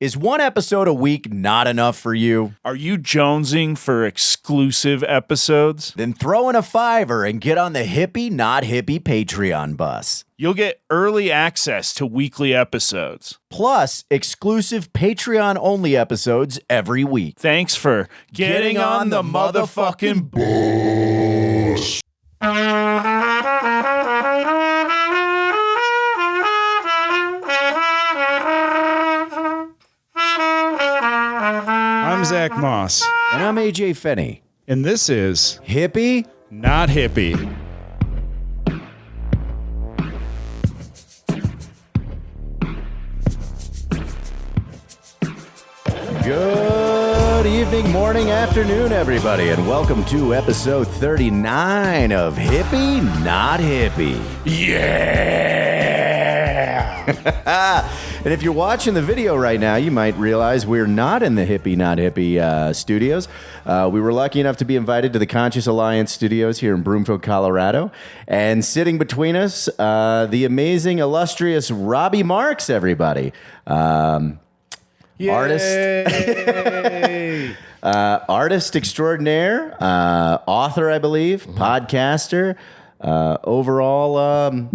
Is one episode a week not enough for you? Are you jonesing for exclusive episodes? Then throw in a $5 and get on the Hippie Not Hippie Patreon bus. You'll get early access to weekly episodes. Plus, exclusive Patreon-only episodes every week. Thanks for getting on the motherfucking bus. I'm Zach Moss. And I'm AJ Finney. And this is Hippie Not Hippie. Good evening, morning, afternoon, everybody, and welcome to episode 39 of Hippie Not Hippie. Yeah! And if you're watching the video right now, you might realize we're not in the Hippie Not Hippie studios. We were lucky enough to be invited to the Conscious Alliance studios here in Broomfield, Colorado. And sitting between us, the amazing, illustrious Robbie Marx, everybody. Artist extraordinaire, author, I believe, podcaster, overall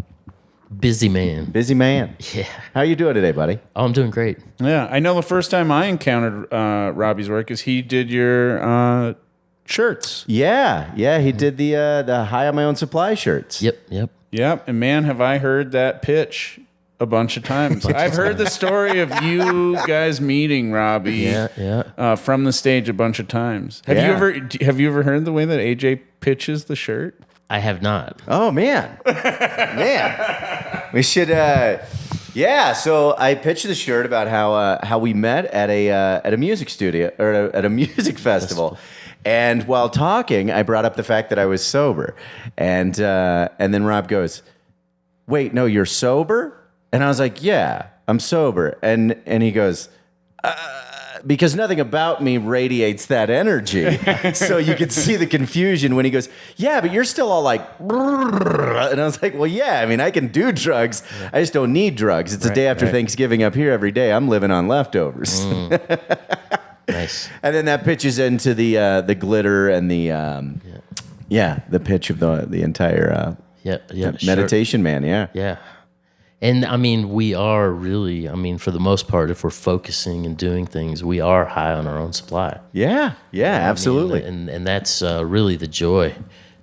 busy man. Busy man. Yeah. How you doing today, buddy? Oh, I'm doing great. Yeah, I know the first time I encountered Robbie's work is he did your shirts. Yeah, he did the High on My Own Supply shirts. Yep. Yep, and man, have I heard that pitch a bunch of times. I've heard the story of you guys meeting Robbie from the stage a bunch of times. Have you ever heard the way that AJ pitches the shirt? I have not. Oh, man. We should, so I pitched the shirt about how we met at a music studio, or at a music festival. And while talking, I brought up the fact that I was sober. And then Rob goes, "Wait, no, you're sober?" And I was like, "Yeah, I'm sober." And he goes, because nothing about me radiates that energy. So you could see the confusion when he goes, "Yeah, but you're still all like," and I was like, "Well, yeah, I mean, I can do drugs. I just don't need drugs. It's a day after Thanksgiving up here every day. I'm living on leftovers." Nice. And then that pitches into the glitter and the pitch of the entire meditation man. Yeah. And I mean, we are really, for the most part, if we're focusing and doing things, we are high on our own supply. Yeah, absolutely. And that's really the joy,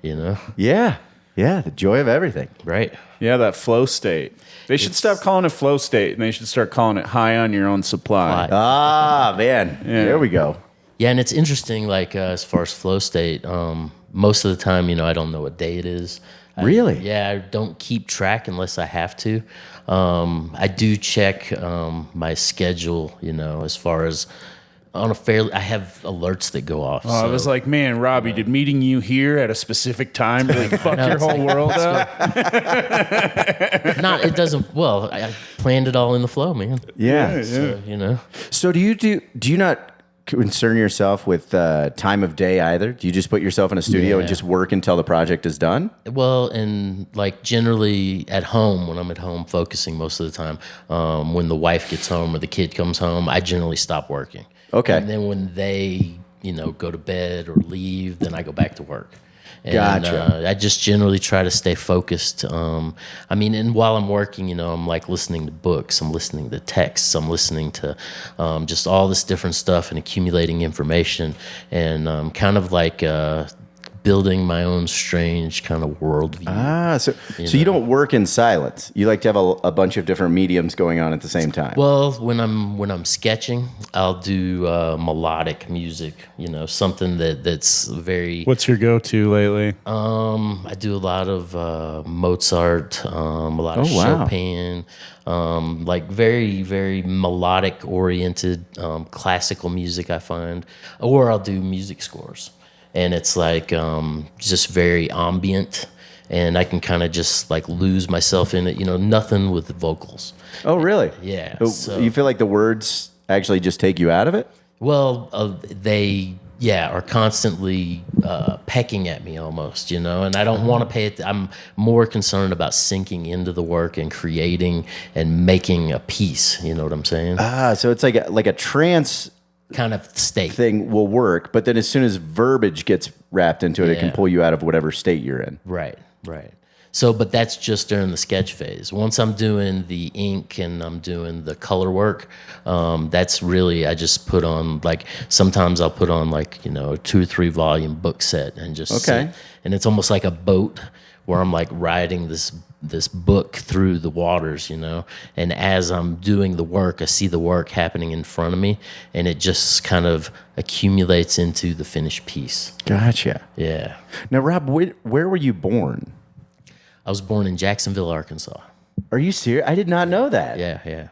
you know? Yeah, the joy of everything. Right. Yeah, that flow state. They should stop calling it flow state, and they should start calling it high on your own supply. Ah, man. Yeah. There we go. Yeah, and it's interesting, like, as far as flow state, most of the time, I don't know what day it is. Really? I don't keep track unless I have to. I do check my schedule, as far as I have alerts that go off. I was like, man, Robbie, did meeting you here at a specific time really fuck your whole world up? It doesn't. Well, I planned it all in the flow, man. Yeah. So, So do you not concern yourself with time of day either? Do you just put yourself in a studio and just work until the project is done? Well, and like generally at home, when I'm at home focusing most of the time, when the wife gets home or the kid comes home, I generally stop working. Okay. And then when they, go to bed or leave, then I go back to work. And, Gotcha. I just generally try to stay focused. And while I'm working, I'm like listening to books, I'm listening to texts, I'm listening to just all this different stuff and accumulating information, and kind of like building my own strange kind of worldview. So you don't work in silence. You like to have a bunch of different mediums going on at the same time. Well, when I'm sketching, I'll do melodic music. Something that's very. What's your go-to lately? I do a lot of Mozart, a lot of Chopin, like very, very melodic oriented classical music, I find, or I'll do music scores. And it's like just very ambient, and I can kind of just like lose myself in it. Nothing with the vocals. Oh, really? Yeah. So you feel like the words actually just take you out of it? Well, they are constantly pecking at me almost, and I don't want to pay it. I'm more concerned about sinking into the work and creating and making a piece. You know what I'm saying? So it's like a trance kind of state thing will work, but then as soon as verbiage gets wrapped into it, it can pull you out of whatever state you're in. Right. So, but that's just during the sketch phase. Once I'm doing the ink and I'm doing the color work, that's really, I just put on, like, sometimes I'll put on, like, a 2 or 3 volume book set and just sit. And it's almost like a boat where I'm like riding this book through the waters, and as I'm doing the work, I see the work happening in front of me, and it just kind of accumulates into the finished piece. Gotcha. Yeah. Now, Rob, where were you born? I was born in Jacksonville, Arkansas. Are you serious? I did not know that. Yeah.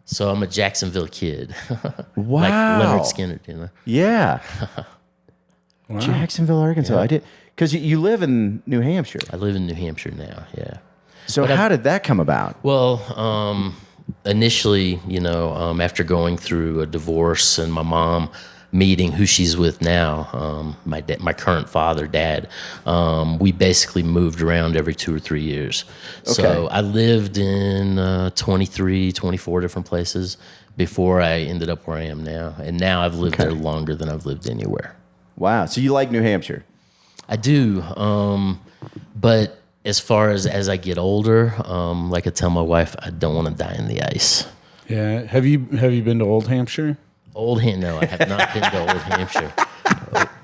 So I'm a Jacksonville kid. Wow. Like Leonard Skinner, Yeah. Wow. Jacksonville, Arkansas. Yeah. I did, because you live in New Hampshire. I live in New Hampshire now, yeah. So how did that come about? Well, initially, after going through a divorce and my mom meeting who she's with now, my current father, dad, we basically moved around every 2 or 3 years. So I lived in 23, 24 different places before I ended up where I am now. And now I've lived there longer than I've lived anywhere. Wow. So you like New Hampshire? I do. But as far as I get older, like I tell my wife, I don't want to die in the ice. Yeah. Have you been to Old Hampshire? No, I have not been to Old Hampshire.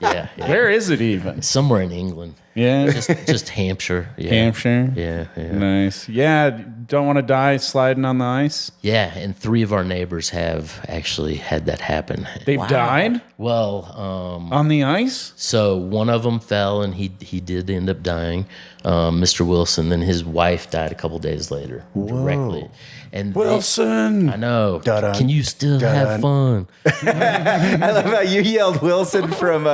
Yeah. Where is it even? Somewhere in England. Yeah. Just Hampshire. Yeah. Hampshire? Yeah. Nice. Yeah, don't want to die sliding on the ice? Yeah, and 3 of our neighbors have actually had that happen. They've died? Well, on the ice? so one of them fell and he did end up dying, Mr. Wilson. Then his wife died a couple days later directly. And Wilson! I know. Dun-dun. Can you still have fun? I love how you yelled Wilson from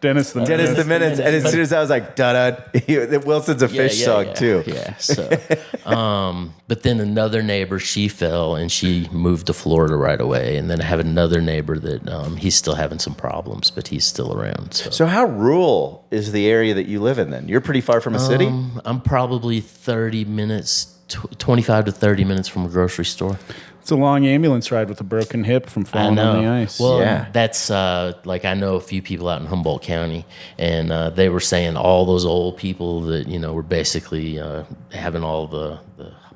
Dennis the Menace, and as soon as I was like, da-da, Wilson's a fish song too. Yeah. So, but then another neighbor, she fell and she moved to Florida right away. And then I have another neighbor that he's still having some problems, but he's still around. So how rural is the area that you live in then? You're pretty far from a city? I'm probably 30 minutes, 25 to 30 minutes from a grocery store. It's a long ambulance ride with a broken hip from falling on the ice. Well, that's like I know a few people out in Humboldt County, and they were saying all those old people that were basically having all the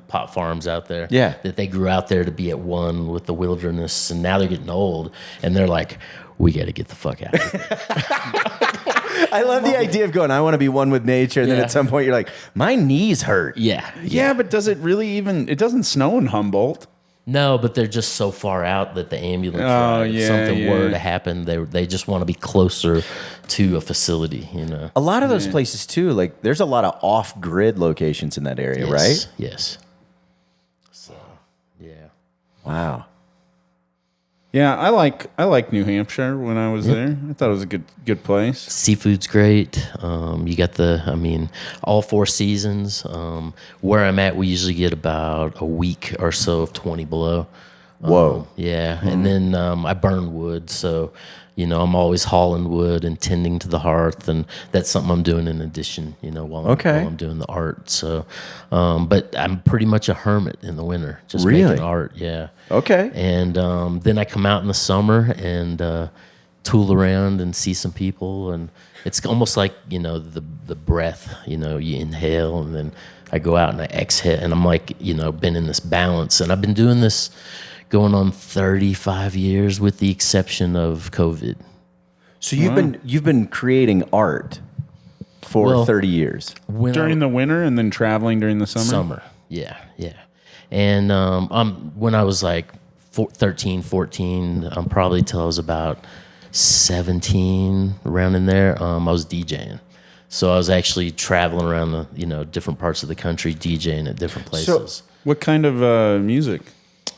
pot farms out there. Yeah, that they grew out there to be at one with the wilderness, and now they're getting old, and they're like, we got to get the fuck out of here. I love the idea of going, I want to be one with nature, and then at some point you're like, my knees hurt. Yeah, but does it really even? It doesn't snow in Humboldt. No, but they're just so far out that the ambulance ride, if something were to happen, they just want to be closer to a facility, A lot of those places too, like there's a lot of off-grid locations in that area, right? Yes. So, yeah. Wow. Yeah, I like New Hampshire when I was there. I thought it was a good place. Seafood's great. You got all 4 seasons. Where I'm at, we usually get about a week or so of 20 below. Whoa. Yeah, and then I burn wood, so I'm always hauling wood and tending to the hearth, and that's something I'm doing in addition, while I'm doing the art. So, but I'm pretty much a hermit in the winter, just making art. Yeah. Okay. And then I come out in the summer and tool around and see some people, and it's almost like the breath. You inhale, and then I go out and I exhale, and I'm like been in this balance, and I've been doing this going on 35 years with the exception of COVID. So you've been creating art for 30 years. During the winter and then traveling during the summer? Summer, yeah. And when I was like 13, 14, probably till I was about 17, around in there, I was DJing. So I was actually traveling around the different parts of the country, DJing at different places. So what kind of music?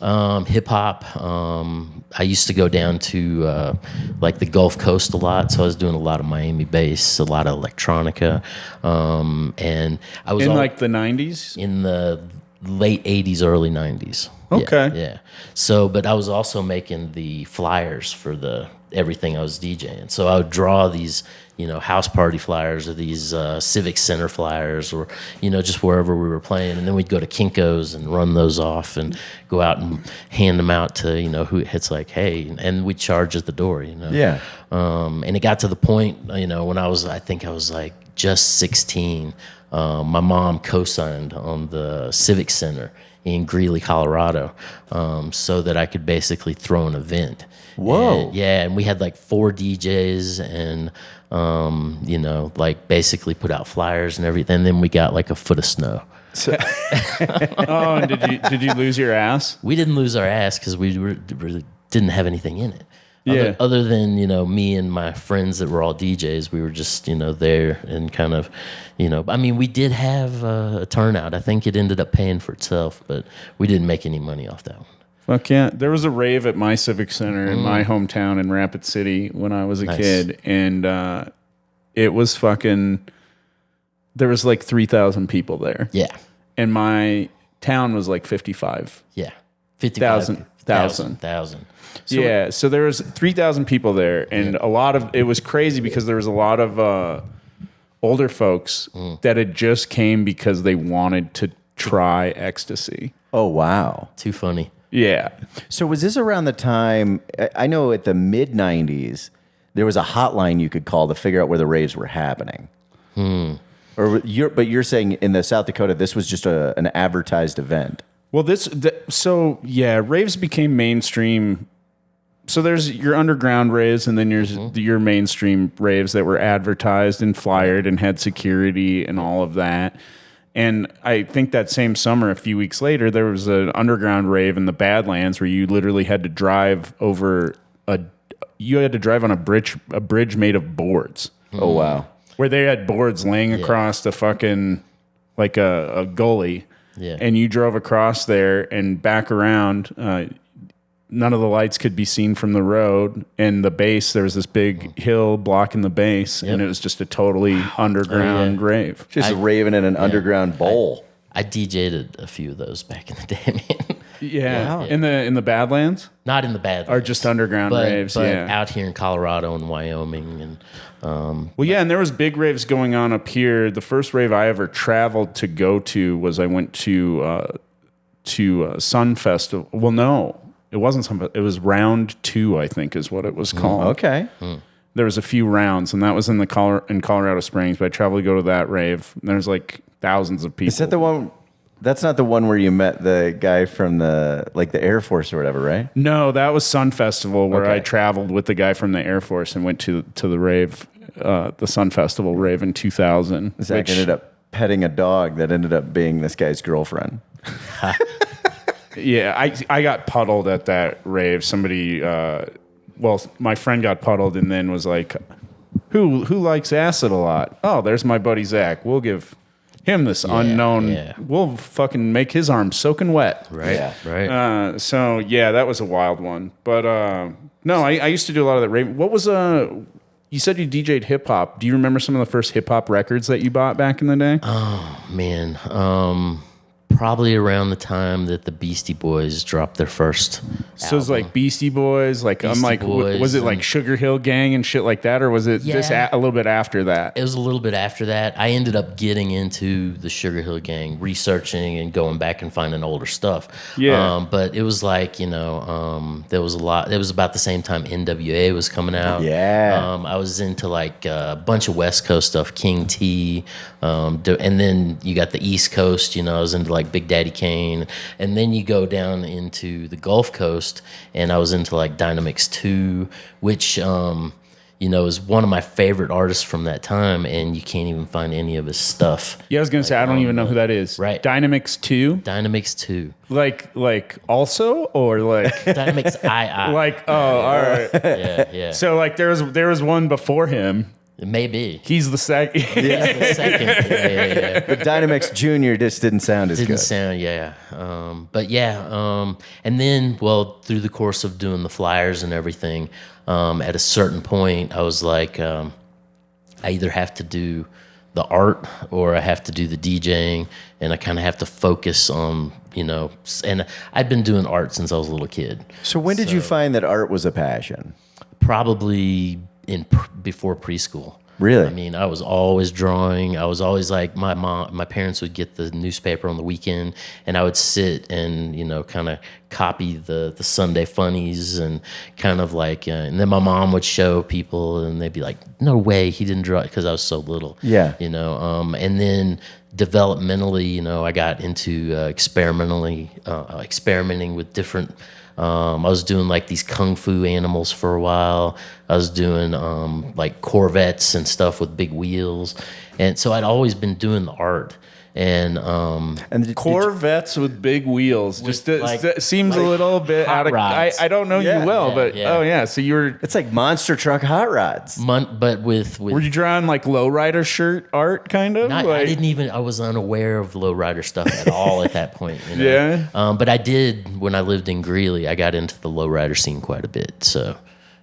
Hip hop. I used to go down to like the Gulf Coast a lot, so I was doing a lot of Miami bass, a lot of electronica, and I was in like the 90s, in the late 80s, early 90s. Okay, yeah. So, but I was also making the flyers for the everything I was DJing. So I would draw these, house party flyers or these civic center flyers, or just wherever we were playing, and then we'd go to Kinko's and run those off and go out and hand them out to who it's like, hey, and we'd charge at the door. Yeah. And it got to the point, when I think I was like just 16. My mom co-signed on the Civic Center in Greeley, Colorado, so that I could basically throw an event. Whoa. And we had like 4 DJs and, like basically put out flyers and everything. And then we got like a foot of snow. So, Oh, and did you lose your ass? We didn't lose our ass because we really didn't have anything in it. Yeah. Other than, me and my friends that were all DJs, we were just, there and kind of, we did have a turnout. I think it ended up paying for itself, but we didn't make any money off that one. Fuck yeah. There was a rave at my Civic Center in my hometown in Rapid City when I was a kid. And it was fucking, there was like 3,000 people there. Yeah. And my town was like 55. Yeah. 50,000. So there was 3,000 people there. And a lot of, it was crazy because there was a lot of older folks that had just came because they wanted to try ecstasy. oh, wow. Too funny. Yeah. So was this around the time, I know at the mid 90s, there was a hotline you could call to figure out where the raves were happening. But you're saying in the South Dakota, this was just an advertised event. Well, raves became mainstream. So there's your underground raves, and then there's your mainstream raves that were advertised and flyered and had security and all of that. And I think that same summer, a few weeks later, there was an underground rave in the Badlands where you literally had to drive over on a bridge made of boards. Oh, wow. Where they had boards laying across the fucking, like a gully. Yeah. And you drove across there and back around. None of the lights could be seen from the road. And the base, there was this big hill blocking the base. And it was just a totally underground rave. Just raving in an underground bowl. I DJ'd a few of those back in the day, man. Yeah. Wow. In the Badlands? Not in the Badlands. Or just underground raves, but out here in Colorado and Wyoming. And and there was big raves going on up here. The first rave I ever traveled to go to was I went to Sun Festival. Well, no, it wasn't Sun. It was Round 2, I think, is what it was called. Okay. There was a few rounds, and that was in Colorado Springs. But I traveled to go to that rave. And there's like thousands of people. Is that the one? That's not the one where you met the guy from the Air Force or whatever, right? No, that was Sun Festival, where Okay. I traveled with the guy from the Air Force and went to the rave, the Sun Festival rave in 2000. Zach ended up petting a dog that ended up being this guy's girlfriend. Yeah, I got puddled at that rave. Somebody, my friend got puddled and then was like, who likes acid a lot? Oh, there's my buddy Zach. We'll give him this unknown. Yeah. We'll fucking make his arm soaking wet. right, Yeah. right. That was a wild one. But no, I used to do a lot of that rave. What was you said you DJ'd hip hop. Do you remember some of the first hip hop records that you bought back in the day? Man, probably around the time that the Beastie Boys dropped their first So it's like Beastie Boys, like I'm Beastie like, Boys was it like Sugar Hill Gang and shit like that, or was it just Yeah. a little bit after that? It was a little bit after that. I ended up getting into the Sugar Hill Gang, researching and going back and finding older stuff. Yeah. But it was like, there was a lot. It was about the same time NWA was coming out. Yeah. I was into like a bunch of West Coast stuff, King T. And then you got the East Coast, I was into like Big Daddy Kane. And then you go down into the Gulf Coast, and I was into like Dynamix 2, which, is one of my favorite artists from that time, and you can't even find any of his stuff. Yeah, I was gonna say I don't even know who that is. Right. Dynamix 2? Dynamix 2. Like also or like Dynamix II. like all right. Yeah. So like there was one before him. Maybe. He's the second. He's the second. Yeah. But Dynamix Jr. just didn't sound as Didn't good. sound, yeah. And then, through the course of doing the flyers and everything, at a certain point, I was like, I either have to do the art or I have to do the DJing, and I kind of have to focus on, and I'd been doing art since I was a little kid. So when did you find that art was a passion? Probably before preschool. Really? I mean, I was always drawing. I was always like, my parents would get the newspaper on the weekend, and I would sit and, kind of copy the Sunday funnies and kind of like, and then my mom would show people and they'd be like, no way, he didn't draw it, because I was so little. Yeah. And then developmentally, I got into experimenting with different. I was doing like these kung fu animals for a while. I was doing like Corvettes and stuff with big wheels, and so I'd always been doing the art. And Corvettes with big wheels seems a little bit out of. I don't know you well, but oh yeah, so you were. It's like monster truck hot rods. But with were you drawing like lowrider shirt art kind of? I didn't even. I was unaware of lowrider stuff at all at that point. Yeah. But I did when I lived in Greeley. I got into the lowrider scene quite a bit. So.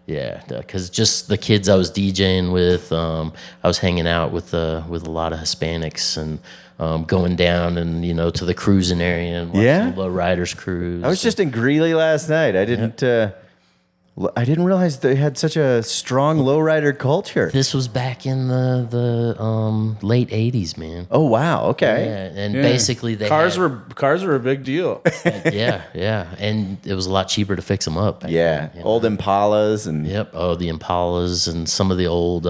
Yeah, because just the kids I was DJing with, I was hanging out with a lot of Hispanics and going down and to the cruising area and watching the lowriders cruise. I was just in Greeley last night. I didn't realize they had such a strong lowrider culture. This was back in the late '80s, man. Oh wow, okay. Yeah, and basically cars were a big deal. yeah, and it was a lot cheaper to fix them up. Yeah, old Impalas and the Impalas and some of the old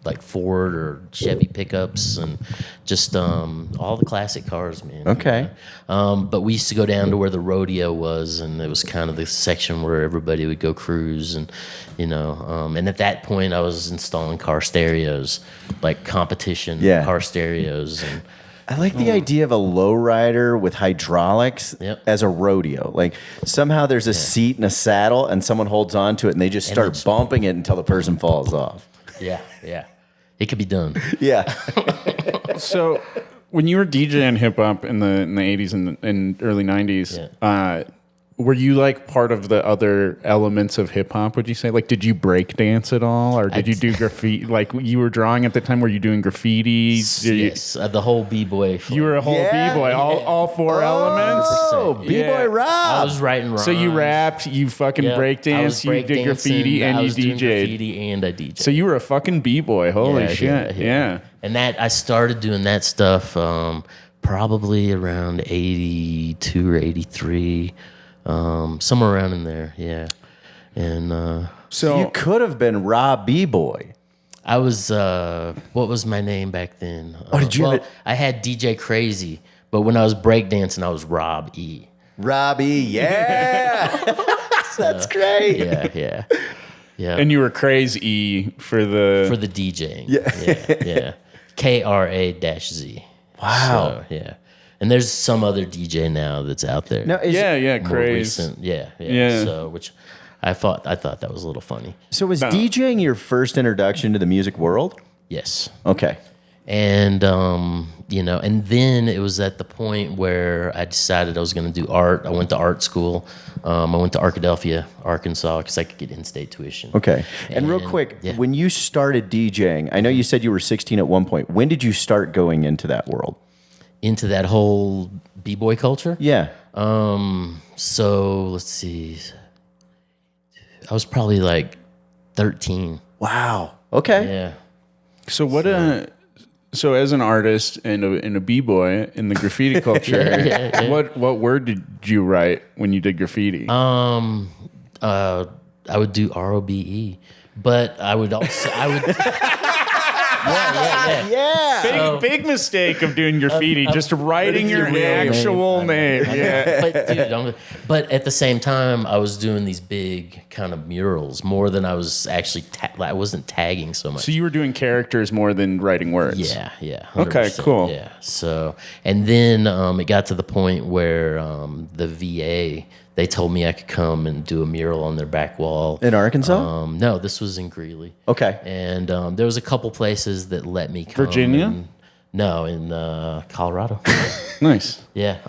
like Ford or Chevy pickups and just all the classic cars, man. Okay. But we used to go down to where the rodeo was, and it was kind of the section where everybody would go cruise, and and at that point I was installing car stereos, like competition car stereos. And I like the idea of a lowrider with hydraulics as a rodeo. Like somehow there's a seat and a saddle, and someone holds on to it, and they just start bumping it until the person falls off. Yeah. It could be done. Yeah. So when you were DJing hip hop in the 80s and early 90s, were you like part of the other elements of hip hop, would you say? Like, did you break dance at all? Or did you do graffiti? Like, you were drawing at the time, were you doing graffiti? Yes, the whole B-boy. You were a whole B-boy, all four elements? Oh, B-boy Rob. I was writing rhymes. So you rapped, you fucking break dance, you did graffiti, and you DJ'd. Graffiti and I DJ'd. So you were a fucking B-boy, holy shit. Yeah. And I started doing that stuff probably around 82 or 83. Somewhere around in there, yeah. And so you could have been Rob B-Boy. I was what was my name back then? Did you I had DJ Crazy, but when I was breakdancing, I was Rob E. Rob E, yeah. That's great. Yeah. And you were Crazy for the DJing. Yeah. KRA-Z. Wow. So, yeah. And there's some other DJ now that's out there. No, crazy. Yeah. So, which I thought that was a little funny. So, was DJing your first introduction to the music world? Yes. Okay. And and then it was at the point where I decided I was going to do art. I went to art school. I went to Arkadelphia, Arkansas, because I could get in-state tuition. Okay. And real quick, when you started DJing, I know you said you were 16 at one point. When did you start going into that world? Into that whole B-boy culture? Yeah. So let's see. I was probably like 13. Wow. Okay. Yeah. So so as an artist and a B-boy in the graffiti culture, what word did you write when you did graffiti? I would do ROBE, but I would also Yeah. Big mistake of doing graffiti, just writing your actual name. Yeah. But at the same time, I was doing these big kind of murals more than I was actually. I wasn't tagging so much. So you were doing characters more than writing words. Yeah. 100%. Okay, cool. Yeah. So and then it got to the point where the VA. They told me I could come and do a mural on their back wall. In Arkansas? No, this was in Greeley. Okay. And there was a couple places that let me come. Virginia? No, in Colorado. Nice. Yeah.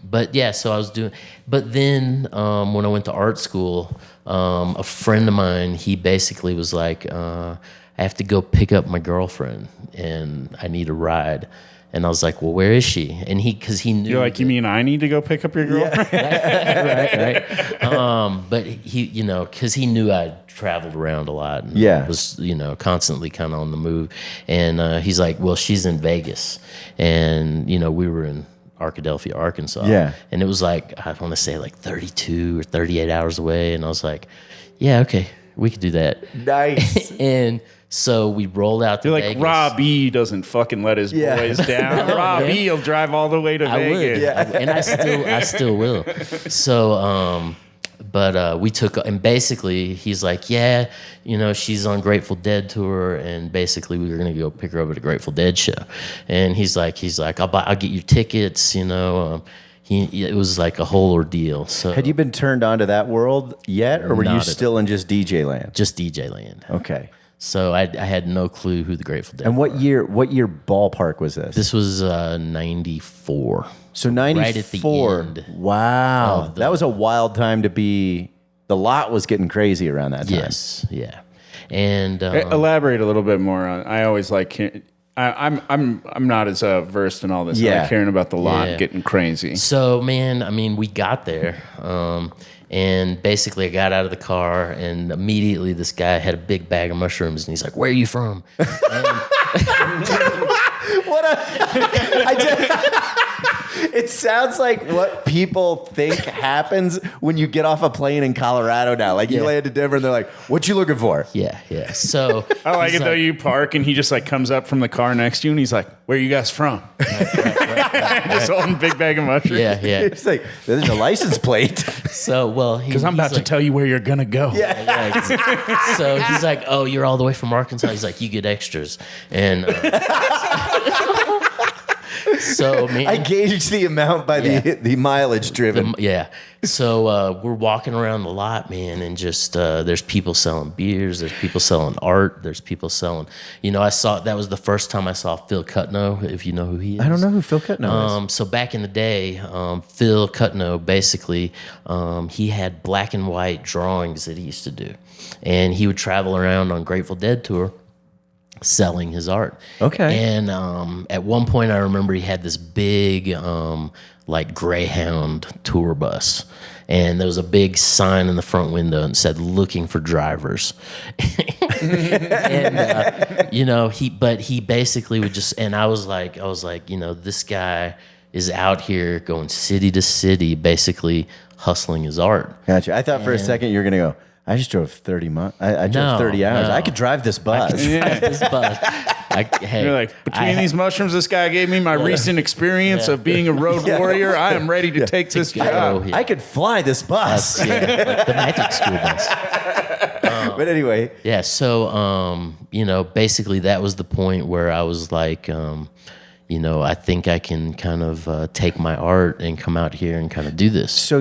But yeah, so I was doing. But then when I went to art school, a friend of mine, he basically was like, I have to go pick up my girlfriend and I need a ride. And I was like, well, where is she? And because he knew. You're like, you mean I need to go pick up your girlfriend? right. But he, because he knew I'd traveled around a lot and was, constantly kind of on the move. And he's like, well, she's in Vegas. And, we were in Arkadelphia, Arkansas. Yeah. And it was like, I want to say like 32 or 38 hours away. And I was like, yeah, okay, we could do that. Nice. And so we rolled out to Vegas. Like, Rob E. doesn't fucking let his boys down. Rob E. will drive all the way to Vegas. And I still will. So, but we took, and basically he's like, she's on Grateful Dead tour, and basically we were gonna go pick her up at a Grateful Dead show. And he's like, I'll get you tickets. It was like a whole ordeal. So had you been turned on to that world yet, or were you still in just DJ land? Just DJ land. Okay. So I had no clue who the Grateful Dead And what were. year ballpark was this? This was 94. So 94. Right at the end. Wow. That was a wild time to be. The lot was getting crazy around that time. Yes. Yeah. And elaborate a little bit more on. I always like. I'm not as versed in all this. I like hearing about the lot getting crazy. So man, we got there. And basically, I got out of the car, and immediately this guy had a big bag of mushrooms, and he's like, "Where are you from?" It sounds like what people think happens when you get off a plane in Colorado now. Like you land to Denver, and they're like, "What you looking for?" Yeah. So I like it though. You park, and he just like comes up from the car next to you, and he's like, "Where are you guys from?" Right. Just holding a big bag of mushrooms. Yeah. It's like there's a license plate. So because I'm about to tell you where you're gonna go. So he's like, "Oh, you're all the way from Arkansas." He's like, "You get extras," and. So I gauged the amount by the mileage driven. So we're walking around the lot, man, and just there's people selling beers, there's people selling art, there's people selling. That was the first time I saw Phil Cutno, if you know who he is. I don't know who Phil Cutno is. So back in the day, Phil Cutno basically he had black and white drawings that he used to do, and he would travel around on Grateful Dead tour, selling his art. Okay. And at one point I remember he had this big like Greyhound tour bus, and there was a big sign in the front window and said looking for drivers. And he basically would just, and I was like this guy is out here going city to city basically hustling his art. Gotcha. I thought for a second you were gonna go, I just drove 30 miles. I drove 30 hours. No. I could drive this bus. You're like, between these mushrooms this guy gave me, my recent experience of being a road warrior, I am ready to take this job. I could fly this bus. Like the magic school bus. But anyway. Yeah, so, basically that was the point where I was like, I think I can kind of take my art and come out here and kind of do this. So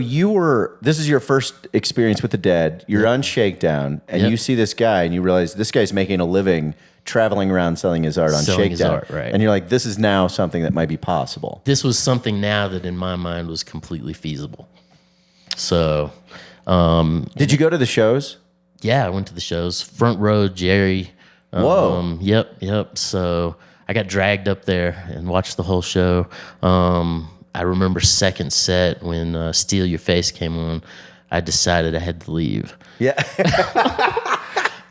this is your first experience with the Dead. You're on Shakedown, and you see this guy, and you realize this guy's making a living traveling around selling his art on Shakedown. His art, right. And you're like, this is now something that might be possible. This was something now that in my mind was completely feasible. So. Did you go to the shows? Yeah, I went to the shows. Front row, Jerry. Whoa. Yep. So I got dragged up there and watched the whole show. I remember second set when Steal Your Face came on, I decided I had to leave. Yeah.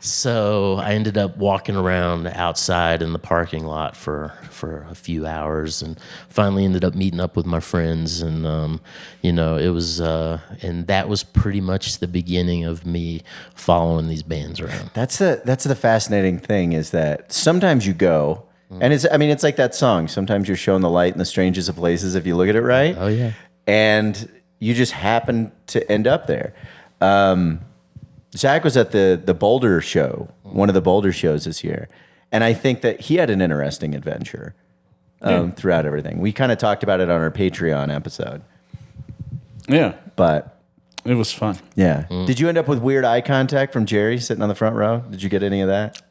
So I ended up walking around outside in the parking lot for a few hours, and finally ended up meeting up with my friends. And it was and that was pretty much the beginning of me following these bands around. That's the fascinating thing, is that sometimes you go, and it's like that song. Sometimes you're shown the light in the strangest of places if you look at it right. Oh yeah. And you just happen to end up there. Zach was at the Boulder show, one of the Boulder shows this year, and I think that he had an interesting adventure throughout everything. We kind of talked about it on our Patreon episode. Yeah, but it was fun. Yeah. Did you end up with weird eye contact from Jerry sitting on the front row? Did you get any of that?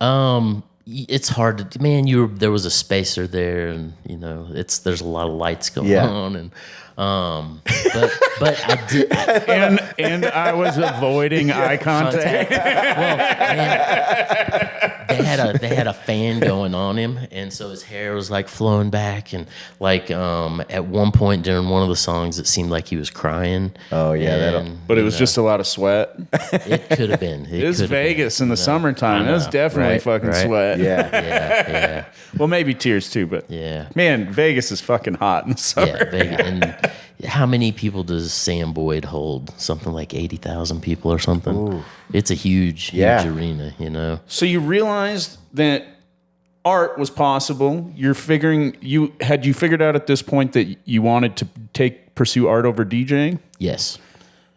It's hard to, man. There was a spacer there, and there's a lot of lights going on, and But I did. And I was avoiding eye contact. Well, man, they had a fan going on him, and so his hair was like flowing back, and like at one point during one of the songs, it seemed like he was crying. Oh yeah, but it was just a lot of sweat. It could have been. It was Vegas in the summertime. It was definitely fucking sweat. Yeah. Well, maybe tears too, but Yeah. man, Vegas is fucking hot in the summer. Yeah, Vegas. And how many people does Sam Boyd hold? Something like 80,000 people or something. Ooh. It's a huge arena, you know. So you realized that art was possible. You figured out at this point that you wanted to pursue art over DJing? Yes.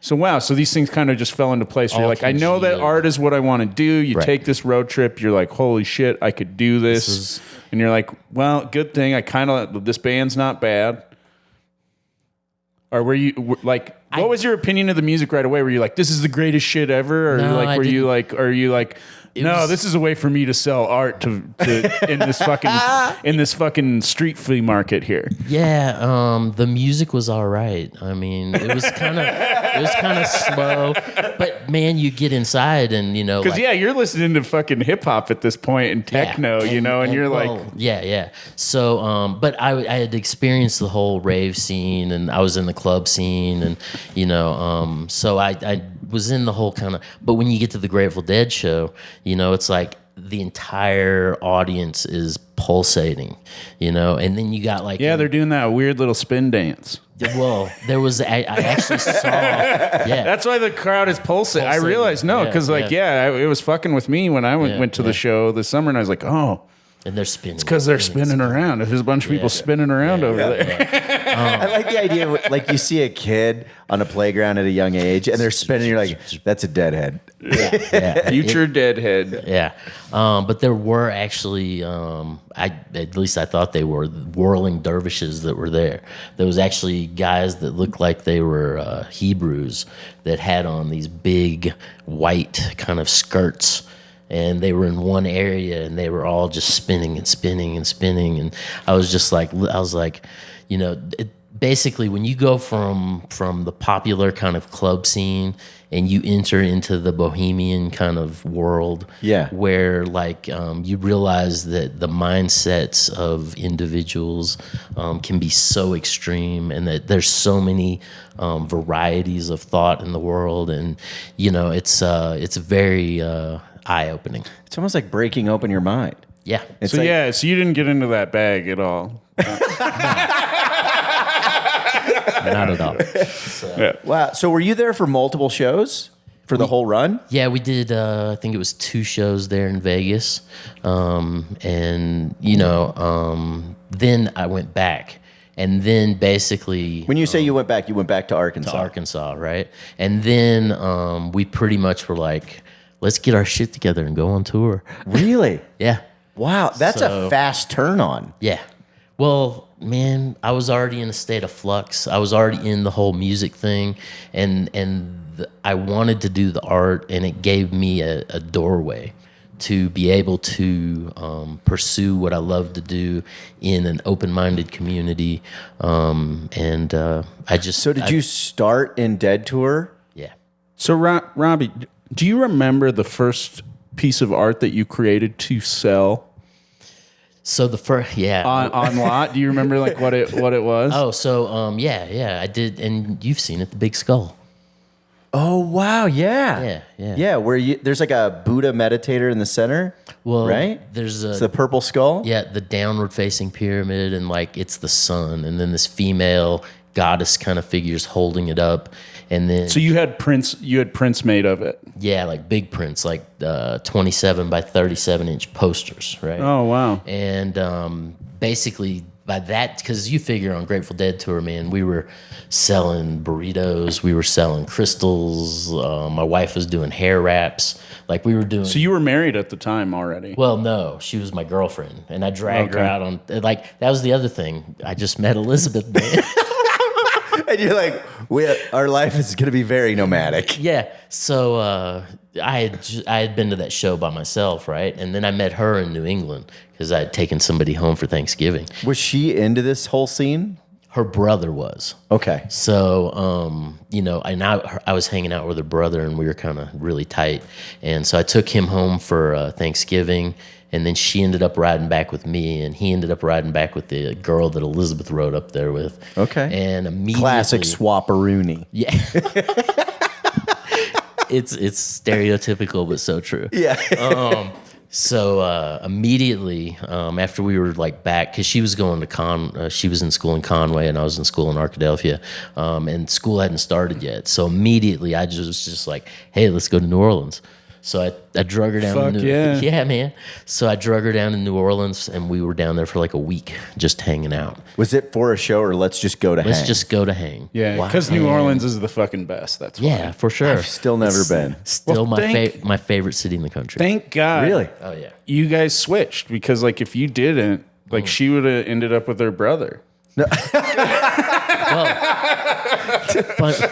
So wow, so these things kind of just fell into place. You're like, I know that art is what I want to do. You take this road trip. You're like, holy shit, I could do this. And you're like, well, good thing. This band's not bad. Or were you like, what was your opinion of the music right away? Were you like, this is the greatest shit ever? Or No, are you like, no, this is a way for me to sell art to in this fucking street flea market here. Yeah, the music was all right. I mean, it was kind of slow, but man, you get inside and you know, because you're listening to fucking hip hop at this point and techno, and you're like, yeah. So, but I had experienced the whole rave scene, and I was in the club scene, and you know, so I was in the whole kind of. But when you get to the Grateful Dead show, you know, it's like the entire audience is pulsating, you know, and then you got like they're doing that weird little spin dance. Well, there was I actually saw. Yeah, that's why the crowd is pulsating. I realized because it was fucking with me when I went to the show this summer, and I was like, oh. And they're spinning. It's because they're spinning around. There's a bunch of people spinning around over there. I like the idea of, like, you see a kid on a playground at a young age, and they're spinning. You're like, that's a deadhead. Future deadhead. Yeah. But there were actually, at least I thought they were whirling dervishes that were there. There was actually guys that looked like they were Hebrews that had on these big white kind of skirts. And they were in one area, and they were all just spinning and spinning and spinning. And I was like, you know, basically when you go from the popular kind of club scene and you enter into the bohemian kind of world, where like you realize that the mindsets of individuals can be so extreme, and that there's so many varieties of thought in the world, and you know, it's very eye-opening. It's almost like breaking open your mind. Yeah. So you didn't get into that bag at all. Not at all. Wow. So were you there for multiple shows for the whole run? Yeah, we did. I think it was 2 shows there in Vegas, and you know, then I went back. And then basically... When you say you went back to Arkansas. To Arkansas, right? And then we pretty much were like, let's get our shit together and go on tour. Really? Yeah. Wow, that's a fast turn on. Yeah. Well, man, I was already in a state of flux. I was already in the whole music thing, and I wanted to do the art, and it gave me a doorway to be able to pursue what I love to do in an open-minded community. And I just... So did you start in Dead Tour? Yeah. So, Robbie, do you remember the first piece of art that you created to sell? So the first, on lot. Do you remember like what it was? Oh, so yeah, I did, and you've seen it, the Big Skull. Oh wow, yeah. Where there's like a Buddha meditator in the center. Well, right. There's the purple skull. Yeah, the downward facing pyramid, and like it's the sun, and then this female goddess kind of figures holding it up, and then so you had prints made of it. Yeah, like big prints, like 27 by 37 inch posters, right? Oh wow! And basically by that, because you figure on Grateful Dead tour, man, we were selling burritos, we were selling crystals. My wife was doing hair wraps, like we were doing. So you were married at the time already? Well, no, she was my girlfriend, and I dragged her out on like that was the other thing. I just met Elizabeth, man. And you're like, our life is going to be very nomadic. Yeah. So I had been to that show by myself, right? And then I met her in New England because I had taken somebody home for Thanksgiving. Was she into this whole scene? Her brother was. Okay. So, and I was hanging out with her brother, and we were kind of really tight. And so I took him home for Thanksgiving, and then she ended up riding back with me, and he ended up riding back with the girl that Elizabeth rode up there with. Okay. And immediately... Classic swapperoonie. Yeah. It's stereotypical, but so true. Yeah. So immediately after we were like back, because she was going to she was in school in Conway and I was in school in Arkadelphia, and school hadn't started yet. So immediately I was just like, hey, let's go to New Orleans. So I drug her down to New Orleans. Yeah, man. So I drug her down to New Orleans, and we were down there for like a week just hanging out. Was it for a show or let's just go to hang? Let's just go to hang. Yeah, because New Orleans is the fucking best. That's why. Yeah, for sure. I've still never been. Still my favorite city in the country. Thank God. Really? Oh, yeah. You guys switched, because like if you didn't, like she would have ended up with her brother.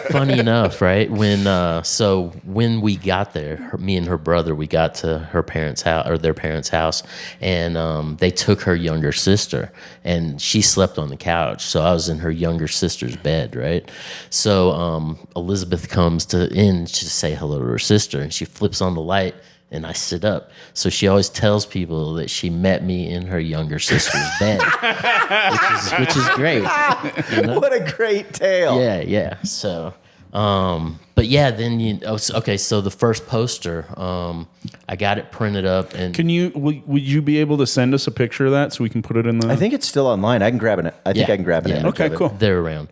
Funny enough, right? When we got there, me and her brother, we got to her parents' house or their parents' house, and they took her younger sister, and she slept on the couch. So I was in her younger sister's bed, right? So Elizabeth comes in to say hello to her sister, and she flips on the light. And I sit up. So she always tells people that she met me in her younger sister's bed, which is great. You know? What a great tale. Yeah. So, but yeah, then okay. So the first poster, I got it printed up, and would you be able to send us a picture of that so we can put it in the? I think it's still online. I can grab it. I think I can grab it. Okay, cool. They're around.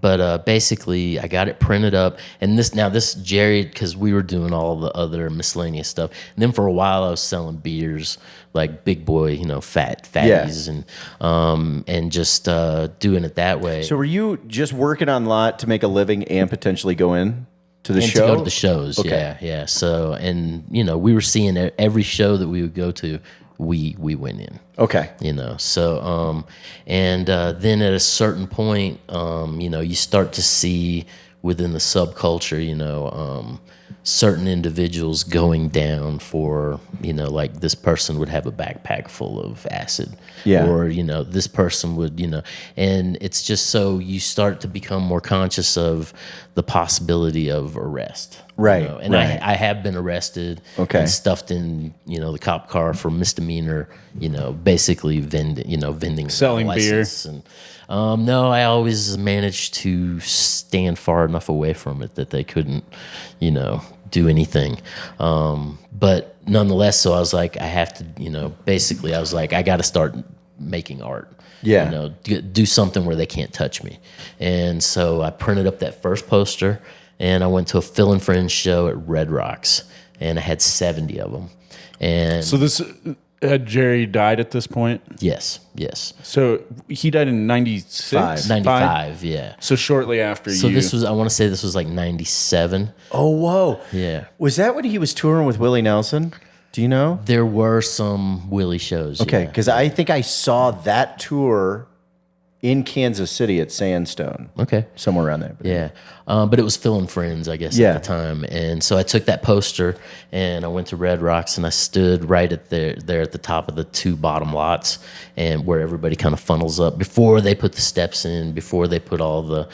But basically, I got it printed up, and this Jerry, because we were doing all the other miscellaneous stuff. And then for a while, I was selling beers, like big boy, fatties, and just doing it that way. So were you just working on lot to make a living and potentially go in to the show? To go to the shows, okay. yeah. So, and we were seeing every show that we would go to. We went in. Okay. So and then at a certain point, you start to see within the subculture, certain individuals going down for, like this person would have a backpack full of acid. Yeah. Or, this person would, and it's just so you start to become more conscious of the possibility of arrest. Right. And right. I have been arrested and stuffed in, the cop car for misdemeanor, basically vending selling beer. And no, I always managed to stand far enough away from it that they couldn't, do anything. But nonetheless, so I was like, I have to, basically I was like, I got to start making art. Yeah. Do something where they can't touch me. And so I printed up that first poster, and I went to a Phil and Friends show at Red Rocks, and I had 70 of them. And so this had Jerry died at this point? Yes. So he died in 96? 95, yeah. So shortly after So I want to say this was like 97. Oh, whoa. Yeah. Was that when he was touring with Willie Nelson? Do you know? There were some Willie shows. Okay, because I think I saw that tour in Kansas City at Sandstone. Okay. Somewhere around there. Yeah. But it was Phil and Friends, I guess, at the time. And so I took that poster, and I went to Red Rocks, and I stood right there at the top of the two bottom lots, and where everybody kind of funnels up before they put the steps in, before they put all the,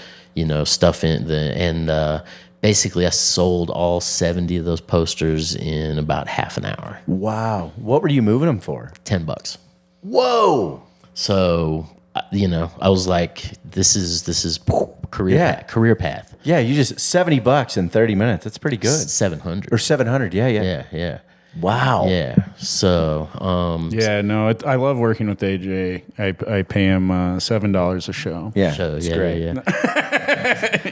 stuff in. Basically, I sold all 70 of those posters in about half an hour. Wow. What were you moving them for? $10. Whoa. So, I was like, this is career path. Yeah, you just $70 in 30 minutes. That's pretty good. 700 or 700. Yeah. Wow. Yeah. So. I love working with AJ. I pay him $7 a show. Yeah. It's great. Yeah.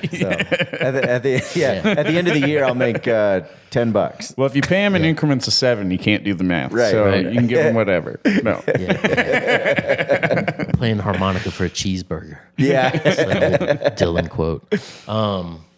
So at the end of the year, I'll make $10. Well, if you pay him in increments of 7, you can't do the math. Right. So you can give him whatever. No. Playing harmonica for a cheeseburger. Yeah. Dylan quote.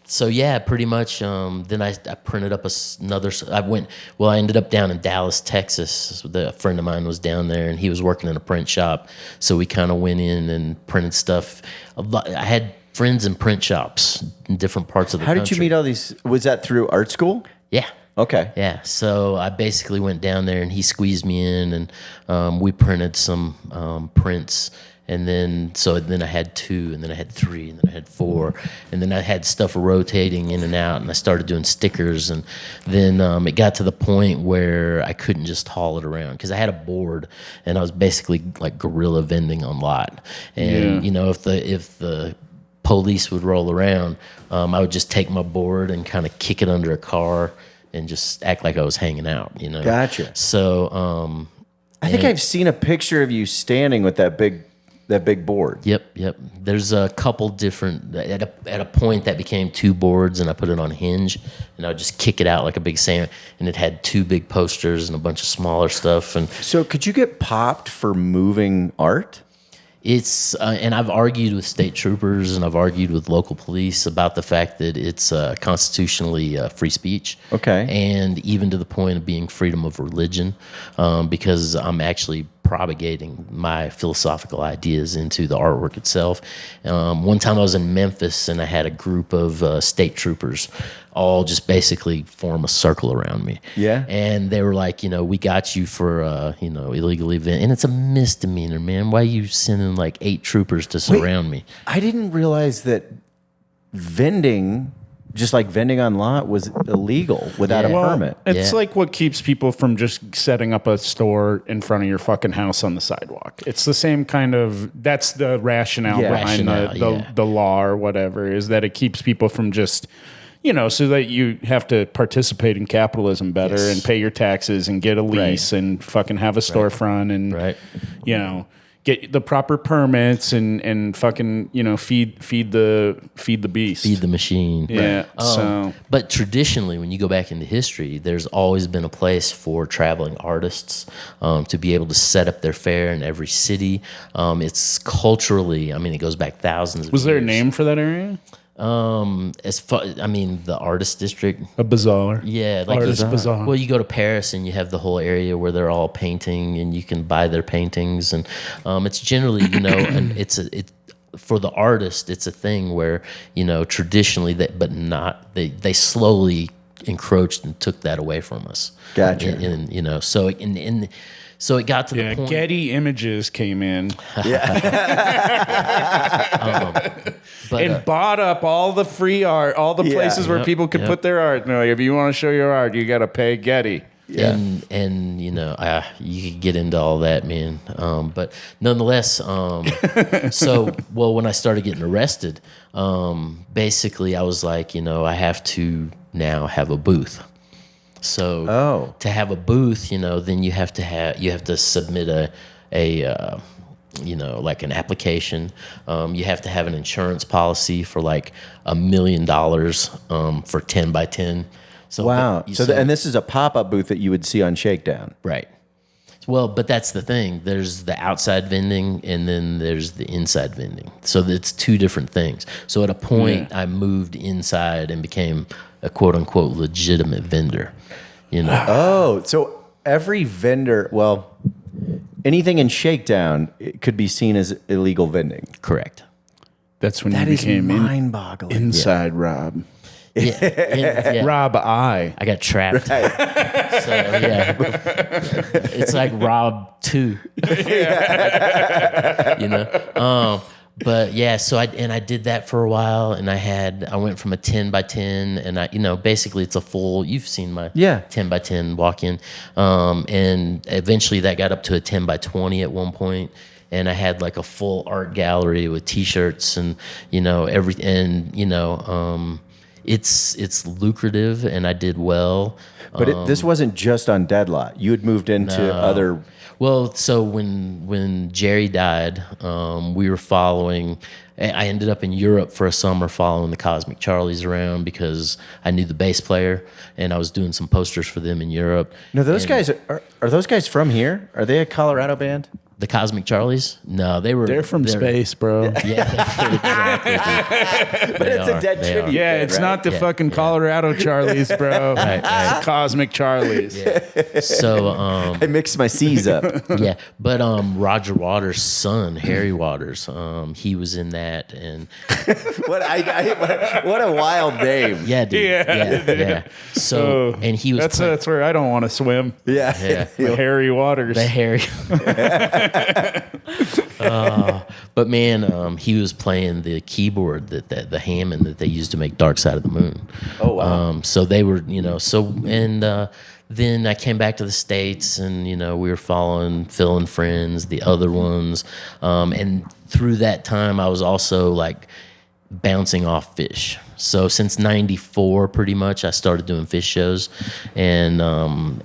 So yeah, pretty much. Then I printed up another. I ended up down in Dallas, Texas. A friend of mine was down there, and he was working in a print shop. So we kind of went in and printed stuff. I had friends in print shops in different parts of the country. How did you meet all these? Was that through art school? Yeah. Okay. Yeah. So I basically went down there, and he squeezed me in, and we printed some prints. And then I had 2, and then I had 3, and then I had 4, and then I had stuff rotating in and out, and I started doing stickers, and then it got to the point where I couldn't just haul it around because I had a board, and I was basically like guerrilla vending on lot. And if the police would roll around, I would just take my board and kind of kick it under a car and just act like I was hanging out. Gotcha. So I think I've seen a picture of you standing with that big board. Yep. There's a couple different. At a point, that became 2 boards, and I put it on hinge, and I would just kick it out like a big sand. And it had 2 big posters and a bunch of smaller stuff. And so, could you get popped for moving art? It's and I've argued with state troopers and I've argued with local police about the fact that it's constitutionally free speech. Okay. And even to the point of being freedom of religion, because I'm actually propagating my philosophical ideas into the artwork itself. One time I was in Memphis and I had a group of state troopers all just basically form a circle around me. Yeah. And they were like, we got you for, illegal event. And it's a misdemeanor, man. Why are you sending like 8 troopers to surround me? I didn't realize that vending, just like vending on lot, was illegal without a permit. It's like what keeps people from just setting up a store in front of your fucking house on the sidewalk. It's the same kind of, that's the rationale behind the law or whatever, is that it keeps people from just, so that you have to participate in capitalism better and pay your taxes and get a lease and fucking have a storefront and, get the proper permits and fucking, feed the beast. Feed the machine. Yeah. But traditionally, when you go back into history, there's always been a place for traveling artists to be able to set up their fair in every city. It's culturally, it goes back thousands of years. Was there a name for that area? The artist district. A bazaar. Yeah. Like artist bazaar. Well, you go to Paris and you have the whole area where they're all painting and you can buy their paintings. And it's generally, and it's for the artist, it's a thing where, traditionally, they slowly encroached and took that away from us. Gotcha. And so it got to the point. Getty Images came in. And bought up all the free art, all the places where people could put their art. No, if you want to show your art, you got to pay Getty. Yeah. And you could get into all that, man. But nonetheless, when I started getting arrested, basically I was like, I have to now have a booth. So to have a booth, then you have to submit like an application. You have to have an insurance policy for like $1 million for 10 by 10. So wow. And this is a pop-up booth that you would see on Shakedown. Right. Well, but that's the thing. There's the outside vending and then there's the inside vending. So it's 2 different things. So at a point I moved inside and became a quote unquote legitimate vendor. Oh, so every vendor, anything in Shakedown, it could be seen as illegal vending. Correct. That's when you became mind-boggling. Inside Rob. Yeah. Rob I got trapped. Right. So it's like Rob 2. But yeah, so I did that for a while, and I went from a 10 by 10, and basically it's a full. You've seen my 10 by 10 walk in, and eventually that got up to a 10 by 20 at one point, and I had like a full art gallery with T-shirts and it's lucrative, and I did well. But this wasn't just on Deadlot. You had moved into other. Well, so when Jerry died, we were following. I ended up in Europe for a summer following the Cosmic Charlies around because I knew the bass player, and I was doing some posters for them in Europe. No, those guys are those guys from here? Are they a Colorado band? The Cosmic Charlies? No, they're from space, bro. Yeah, exactly. But it's a dead tribute. Yeah, it's not the fucking Colorado Charlies, bro. Right. It's Cosmic Charlies. Yeah. So I mixed my C's up. Yeah, but Roger Waters' son, Harry Waters, he was in that, and what a wild name. Yeah, dude. Yeah. So and he was that's where I don't want to swim. Yeah. The Harry Waters. The Harry. But man, he was playing the keyboard that the Hammond that they used to make Dark Side of the Moon. Oh wow! So they were, then I came back to the States, and we were following Phil and Friends, the other ones, and through that time I was also like bouncing off Fish. So since '94, pretty much, I started doing Fish shows, and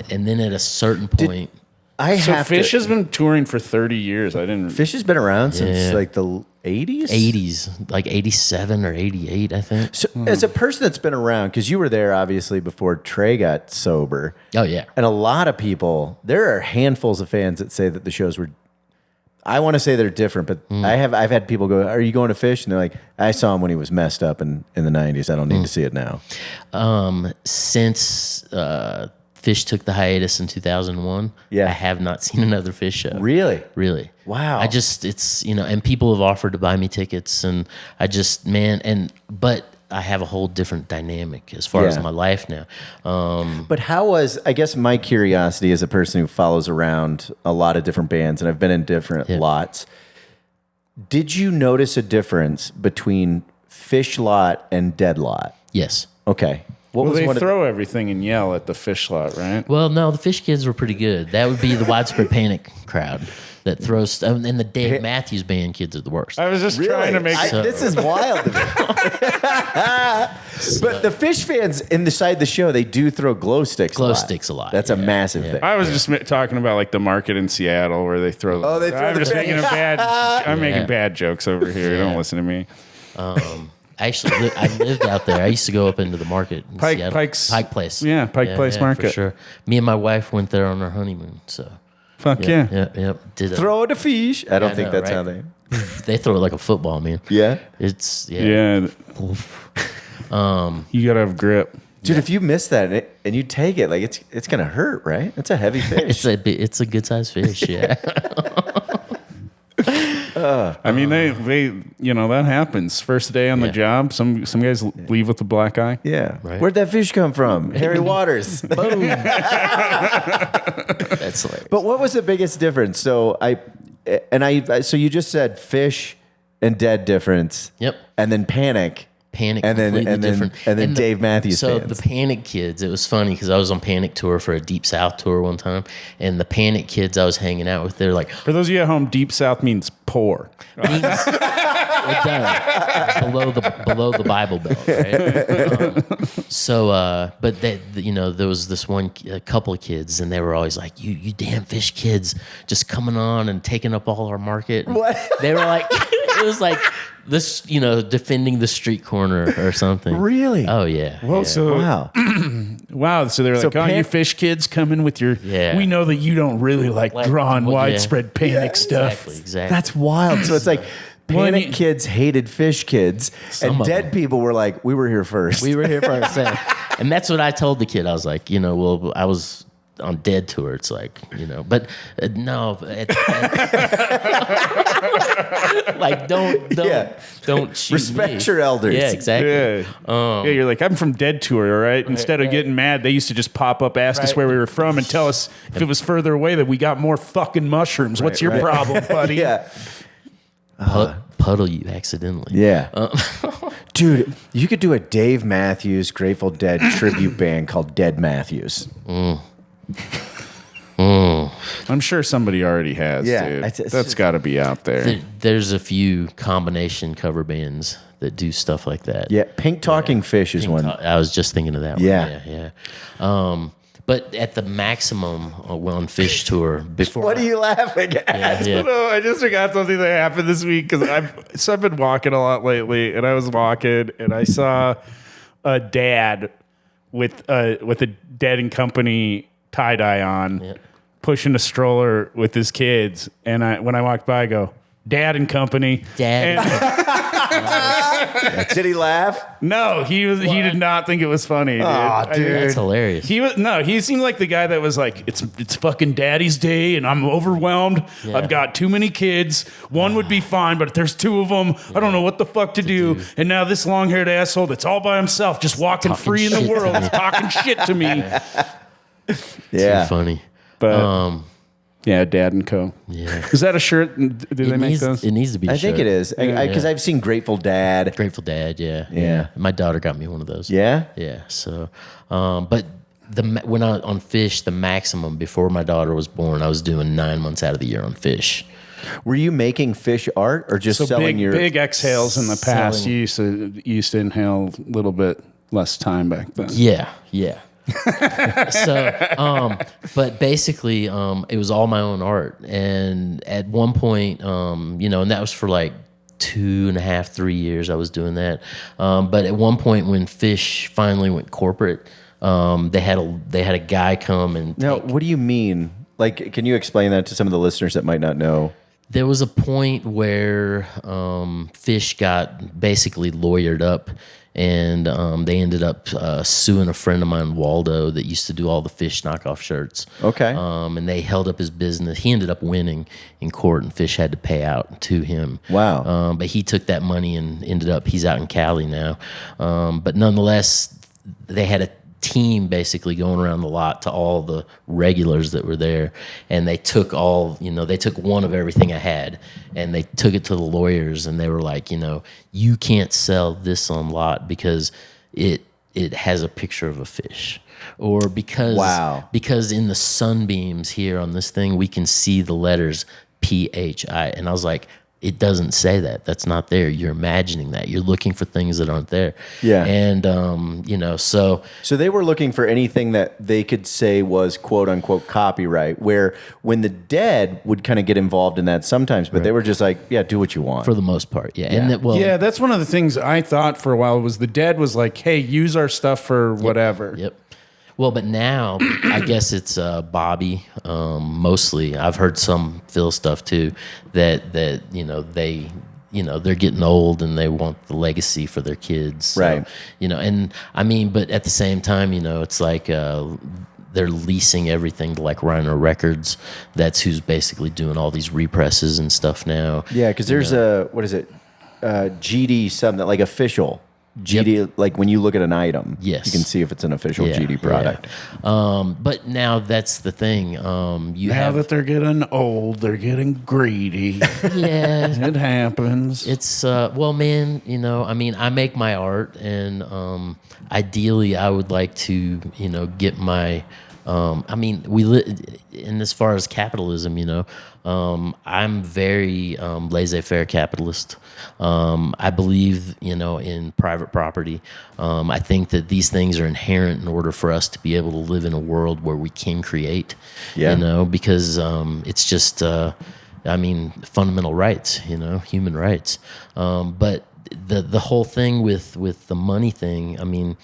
then at a certain point. Fish has been touring for 30 years. Fish has been around since like the 80s? 80s, like 87 or 88, I think. So as a person that's been around, because you were there obviously before Trey got sober. Oh, yeah. And a lot of people, there are handfuls of fans that say that the shows were, I want to say they're different, but I've had people go, "Are you going to Fish?" And they're like, "I saw him when he was messed up in the 90s. I don't need to see it now." Since Fish took the hiatus in 2001, I have not seen another Fish show. Really? Really. Wow. It's, and people have offered to buy me tickets, and but I have a whole different dynamic as far as my life now. But how was, I guess my curiosity as a person who follows around a lot of different bands, and I've been in different lots, did you notice a difference between Fish Lot and Dead Lot? Yes. Okay. They throw everything and yell at the Fish Lot, right? Well, no, the Fish Kids were pretty good. That would be the Widespread Panic crowd that throws, and the Dave Matthews Band kids are the worst. I was just trying to make this is wild to me. But the Fish fans inside the show, they do throw glow sticks a lot. That's a massive thing. I was just talking about like the market in Seattle where they throw. Oh, they throw I'm the just big- making I'm making bad jokes over here. Don't listen to me. Actually, I lived out there. I used to go up into the market in Seattle. Pike Place. Yeah, Pike Place Market. For sure. Me and my wife went there on our honeymoon. So, fuck yeah. Did Throw the fish. I don't think know, that's how they. They throw it like a football, man. Yeah. It's You gotta have grip. Dude, if you miss that and you take it, like it's gonna hurt, right? It's a heavy fish. it's a good sized fish. Yeah. I mean, they that happens. First day on the job, some guys leave with a black eye. Yeah. Right. Where'd that fish come from? Harry Waters. Boom. That's hilarious. But what was the biggest difference? So so you just said Fish and Dead difference. Yep. And then Panic. Panic, and then completely different. And then Dave Matthews So fans. the Panic Kids, it was funny because I was on Panic tour for a Deep South tour one time, and the Panic Kids I was hanging out with, they're like, for those of you at home, Deep South means poor. it does below the Bible Belt, right? But there was this a couple of kids, and they were always like, "You damn Fish kids, just coming on and taking up all our market." What? They were like, it was like this, defending the street corner or something. Really? Oh yeah. Well, yeah. so wow. So they're like, you Fish kids coming with your. Yeah. We know that you don't really like drawing widespread panic stuff. Exactly. That's wild. So it's like Panic kids hated Fish kids, and Dead people were like, "We were here first. We were here first." And that's what I told the kid. I was like, I was on Dead tour. It's like, but no, like don't shoot Respect me. your elders. Yeah, exactly. Yeah, you're like, I'm from Dead tour, all right? Instead of getting mad, they used to just pop up, ask us where we were from, and tell us if it was further away that we got more fucking mushrooms. What's your problem, buddy? Yeah. Puddle you accidentally. Yeah. Dude, you could do a Dave Matthews Grateful Dead tribute band called Dead Matthews. I'm sure somebody already has, dude. That's got to be out there. There's a few combination cover bands that do stuff like that. Yeah, Pink Talking Fish is one. I was just thinking of that one. Yeah. But at the maximum on Fish tour, before What are you laughing at? Yeah. No, I just forgot something that happened this week because I've been walking a lot lately, and I was walking and I saw a dad with a Dead and Company tie dye on, pushing a stroller with his kids, and when I walked by, I go, Dad and Company. Did he laugh? No, he did not think it was funny. Oh, dude. That's hilarious. He seemed like the guy that was like, it's fucking Daddy's Day, and I'm overwhelmed. Yeah. I've got too many kids. One would be fine, but if there's two of them, I don't know what the fuck to do. And now this long-haired asshole that's all by himself, just walking Talking free in the shit to world, me. is talking shit to me. Yeah. Too funny. But Yeah, Dad and Co. Yeah. Is that a shirt? Do they make those? It needs to be. I think it is because I've seen Grateful Dad. Grateful Dad. Yeah. Yeah. My daughter got me one of those. Yeah. Yeah. So, but when I on Fish, the maximum before my daughter was born, I was doing 9 months out of the year on Fish. Were you making Fish art or just selling big exhales in the past? Selling. You used to inhale a little bit less time back then. Yeah. So, but basically, it was all my own art. And at one point, and that was for like 2.5, 3 years I was doing that. But at one point when Fish finally went corporate, they had a guy come and Now, what do you mean? Like, can you explain that to some of the listeners that might not know? There was a point where Fish got basically lawyered up, and they ended up suing a friend of mine, Waldo, that used to do all the Fish knockoff shirts. Okay. And they held up his business. He ended up winning in court, and Fish had to pay out to him. Wow. But he took that money and he's out in Cali now. But nonetheless, they had a team basically going around the lot to all the regulars that were there, and they took one of everything I had, and they took it to the lawyers, and they were like, you can't sell this on lot because it has a picture of a fish, or because in the sunbeams here on this thing we can see the letters PHI, and I was like, it doesn't say that. That's not there. You're imagining that. You're looking for things that aren't there. Yeah. And, so they were looking for anything that they could say was quote unquote copyright, where when the Dead would kind of get involved in that sometimes, but they were just like, yeah, do what you want. For the most part. Yeah. And that's one of the things I thought for a while was the Dead was like, hey, use our stuff for whatever. Yep. Well, but now I guess it's Bobby mostly. I've heard some Phil stuff too. That they're getting old and they want the legacy for their kids. So, right. And I mean, but at the same time, it's like they're leasing everything to like Rhino Records. That's who's basically doing all these represses and stuff now. Yeah, because there's what is it? GD something like official. GD, Yep. like when you look at an item, yes, you can see if it's an official GD product. Yeah. But now that's the thing. That they're getting old, they're getting greedy. Yeah, it happens. It's well, man. I make my art, and ideally, I would like to, get my. And as far as capitalism, I'm very laissez-faire capitalist. I believe, in private property. I think that these things are inherent in order for us to be able to live in a world where we can create. Yeah. Because it's just, fundamental rights. Human rights. But the whole thing with the money thing.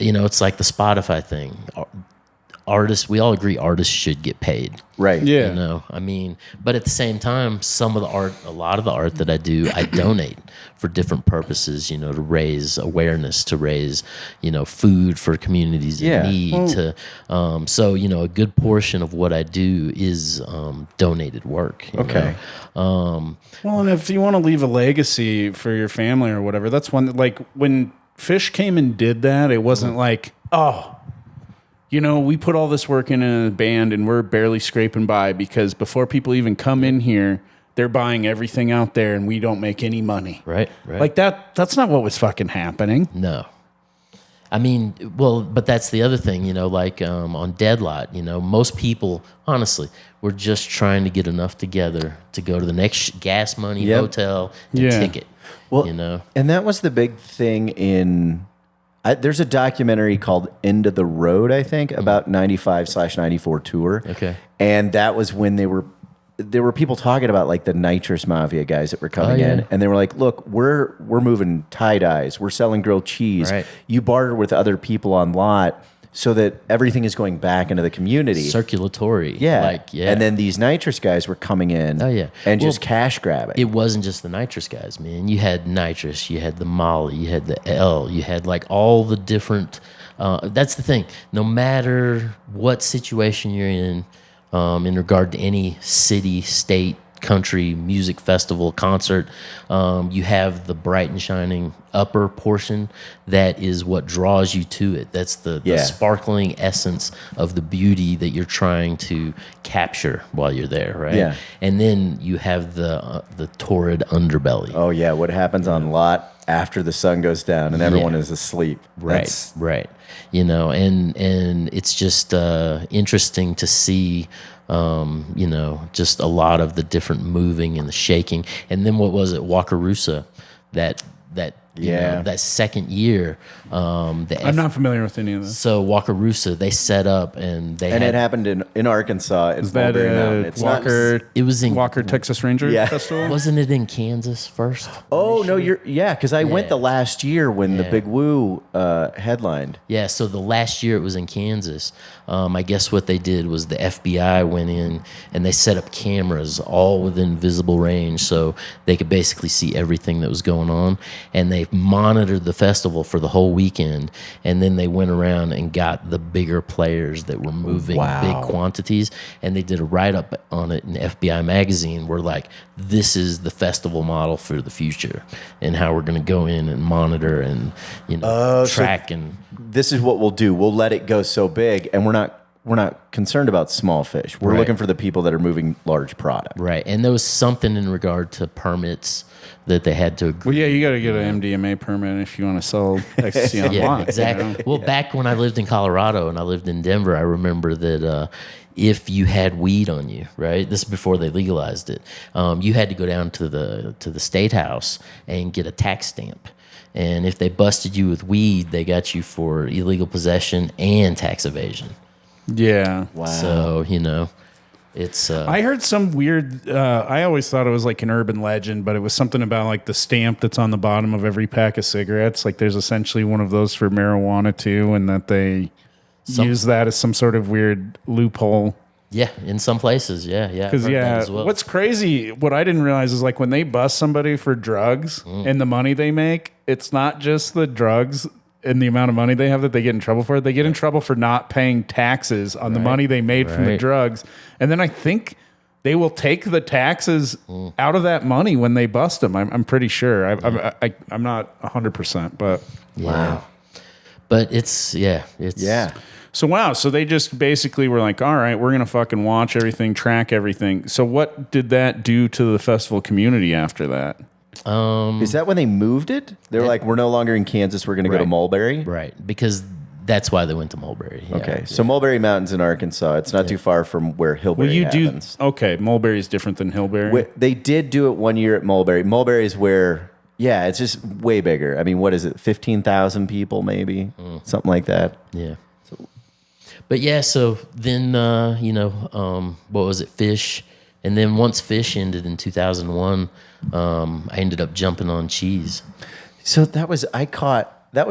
It's like the Spotify thing. Artists, we all agree artists should get paid. Right. Yeah. But at the same time, a lot of the art that I do, I donate for different purposes, to raise awareness, to raise, food for communities in need. So, a good portion of what I do is donated work. Okay. Well, and if you want to leave a legacy for your family or whatever, that's one, like when Fish came and did that, it wasn't like, we put all this work in a band and we're barely scraping by because before people even come in here, they're buying everything out there and we don't make any money. Right. Like that's not what was fucking happening. No. But that's the other thing, on Deadlot, most people, honestly, we're just trying to get enough together to go to the next gas money hotel and ticket. Well, and that was the big thing in... there's a documentary called End of the Road, I think, about 95/94 tour. Okay. And that was when there were people talking about like the Nitrous Mafia guys that were coming in. And they were like, look, we're moving tie-dyes. We're selling grilled cheese. Right. You barter with other people on lot so that everything is going back into the community. Circulatory. Yeah. And then these Nitrous guys were coming in and just cash grabbing. It wasn't just the Nitrous guys, man. You had Nitrous, you had the Molly, you had the L, you had like all the different... that's the thing. No matter what situation you're in regard to any city, state, country music festival concert. You have the bright and shining upper portion that is what draws you to it. That's the sparkling essence of the beauty that you're trying to capture while you're there, right? Yeah. And then you have the torrid underbelly. Oh yeah, what happens on lot after the sun goes down and everyone is asleep. Right. You know, and it's just interesting to see, you know, just a lot of the different moving and the shaking. And then what was it, Wakarusa, that you know, that second year. I'm not familiar with any of this. So Wakarusa, they set up and it happened in Arkansas. Is that it was in Walker Texas Ranger Festival? Wasn't it in Kansas first? Oh no, because I went the last year when the Big Woo headlined. Yeah, so the last year it was in Kansas. I guess what they did was the FBI went in and they set up cameras all within visible range, so they could basically see everything that was going on, and they monitored the festival for the whole weekend, and then they went around and got the bigger players that were moving big quantities, and they did a write-up on it in FBI magazine where like, this is the festival model for the future and how we're going to go in and monitor and, you know, track. And this is what we'll do. We'll let it go so big, and we're not concerned about small fish. We're looking for the people that are moving large product. Right. And there was something in regard to permits that they had to agree. Well, yeah, you got to get an MDMA permit if you want to sell ecstasy online. Yeah, exactly. You know? Well, back when I lived in Colorado and I lived in Denver, I remember that if you had weed on you, right? This is before they legalized it. You had to go down to the state house and get a tax stamp. And if they busted you with weed, they got you for illegal possession and tax evasion. Yeah. Wow. So, you know, it's... I heard some weird... I always thought it was like an urban legend, but it was something about like the stamp that's on the bottom of every pack of cigarettes. Like there's essentially one of those for marijuana too, and that they use that as some sort of weird loophole. Yeah, in some places, yeah. Because what's crazy, what I didn't realize is like when they bust somebody for drugs and the money they make, it's not just the drugs and the amount of money they have that they get in trouble for. They get in trouble for not paying taxes on the money they made from the drugs, and then I think they will take the taxes out of that money when they bust them. I'm pretty sure. I'm not 100%, but wow. But it's. So they just basically were like, all right, we're going to fucking watch everything, track everything. So what did that do to the festival community after that? Is that when they moved it? They were like, we're no longer in Kansas, we're going to go to Mulberry? Right, because that's why they went to Mulberry. Yeah. Okay, so Mulberry Mountain's in Arkansas. It's not too far from where Hillberry happens. Okay, Mulberry is different than Hillberry? They did do it 1 year at Mulberry. Mulberry is where... Yeah, it's just way bigger. I mean, what is it? 15,000 people, maybe? Something like that. Yeah. But yeah, so then, what was it? Fish. And then once Fish ended in 2001, I ended up jumping on Cheese. So that was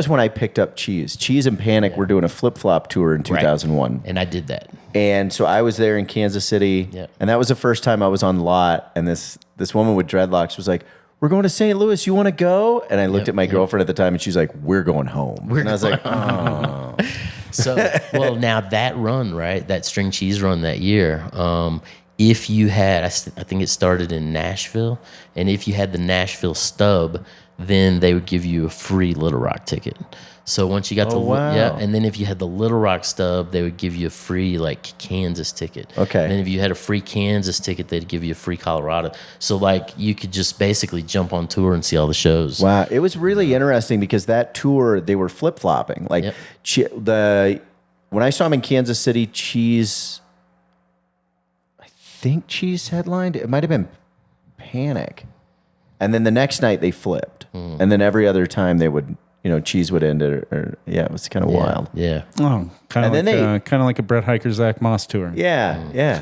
when I picked up Cheese. Cheese and Panic were doing a flip-flop tour in 2001. And I did that. And so I was there in Kansas City. Yep. And that was the first time I was on lot. And this woman with dreadlocks was like, we're going to St. Louis. You want to go? And I looked at my girlfriend at the time, and she's like, we're going home. And I was like, oh. So, well, now that run, right, that string cheese run that year, if you had, I think it started in Nashville, and if you had the Nashville stub, then they would give you a free Little Rock ticket. So once you got and then if you had the Little Rock stub, they would give you a free like Kansas ticket. Okay. And then if you had a free Kansas ticket, they'd give you a free Colorado. So like you could just basically jump on tour and see all the shows. Wow, it was really interesting because that tour they were flip flopping. Like when I saw him in Kansas City, Cheese. I think Cheese headlined. It might have been Panic, and then the next night they flipped, and then every other time they would. Cheese would end it, it was kind of wild. Yeah. Oh, kind of like a Brett Hiker, Zach Moss tour. Yeah, yeah.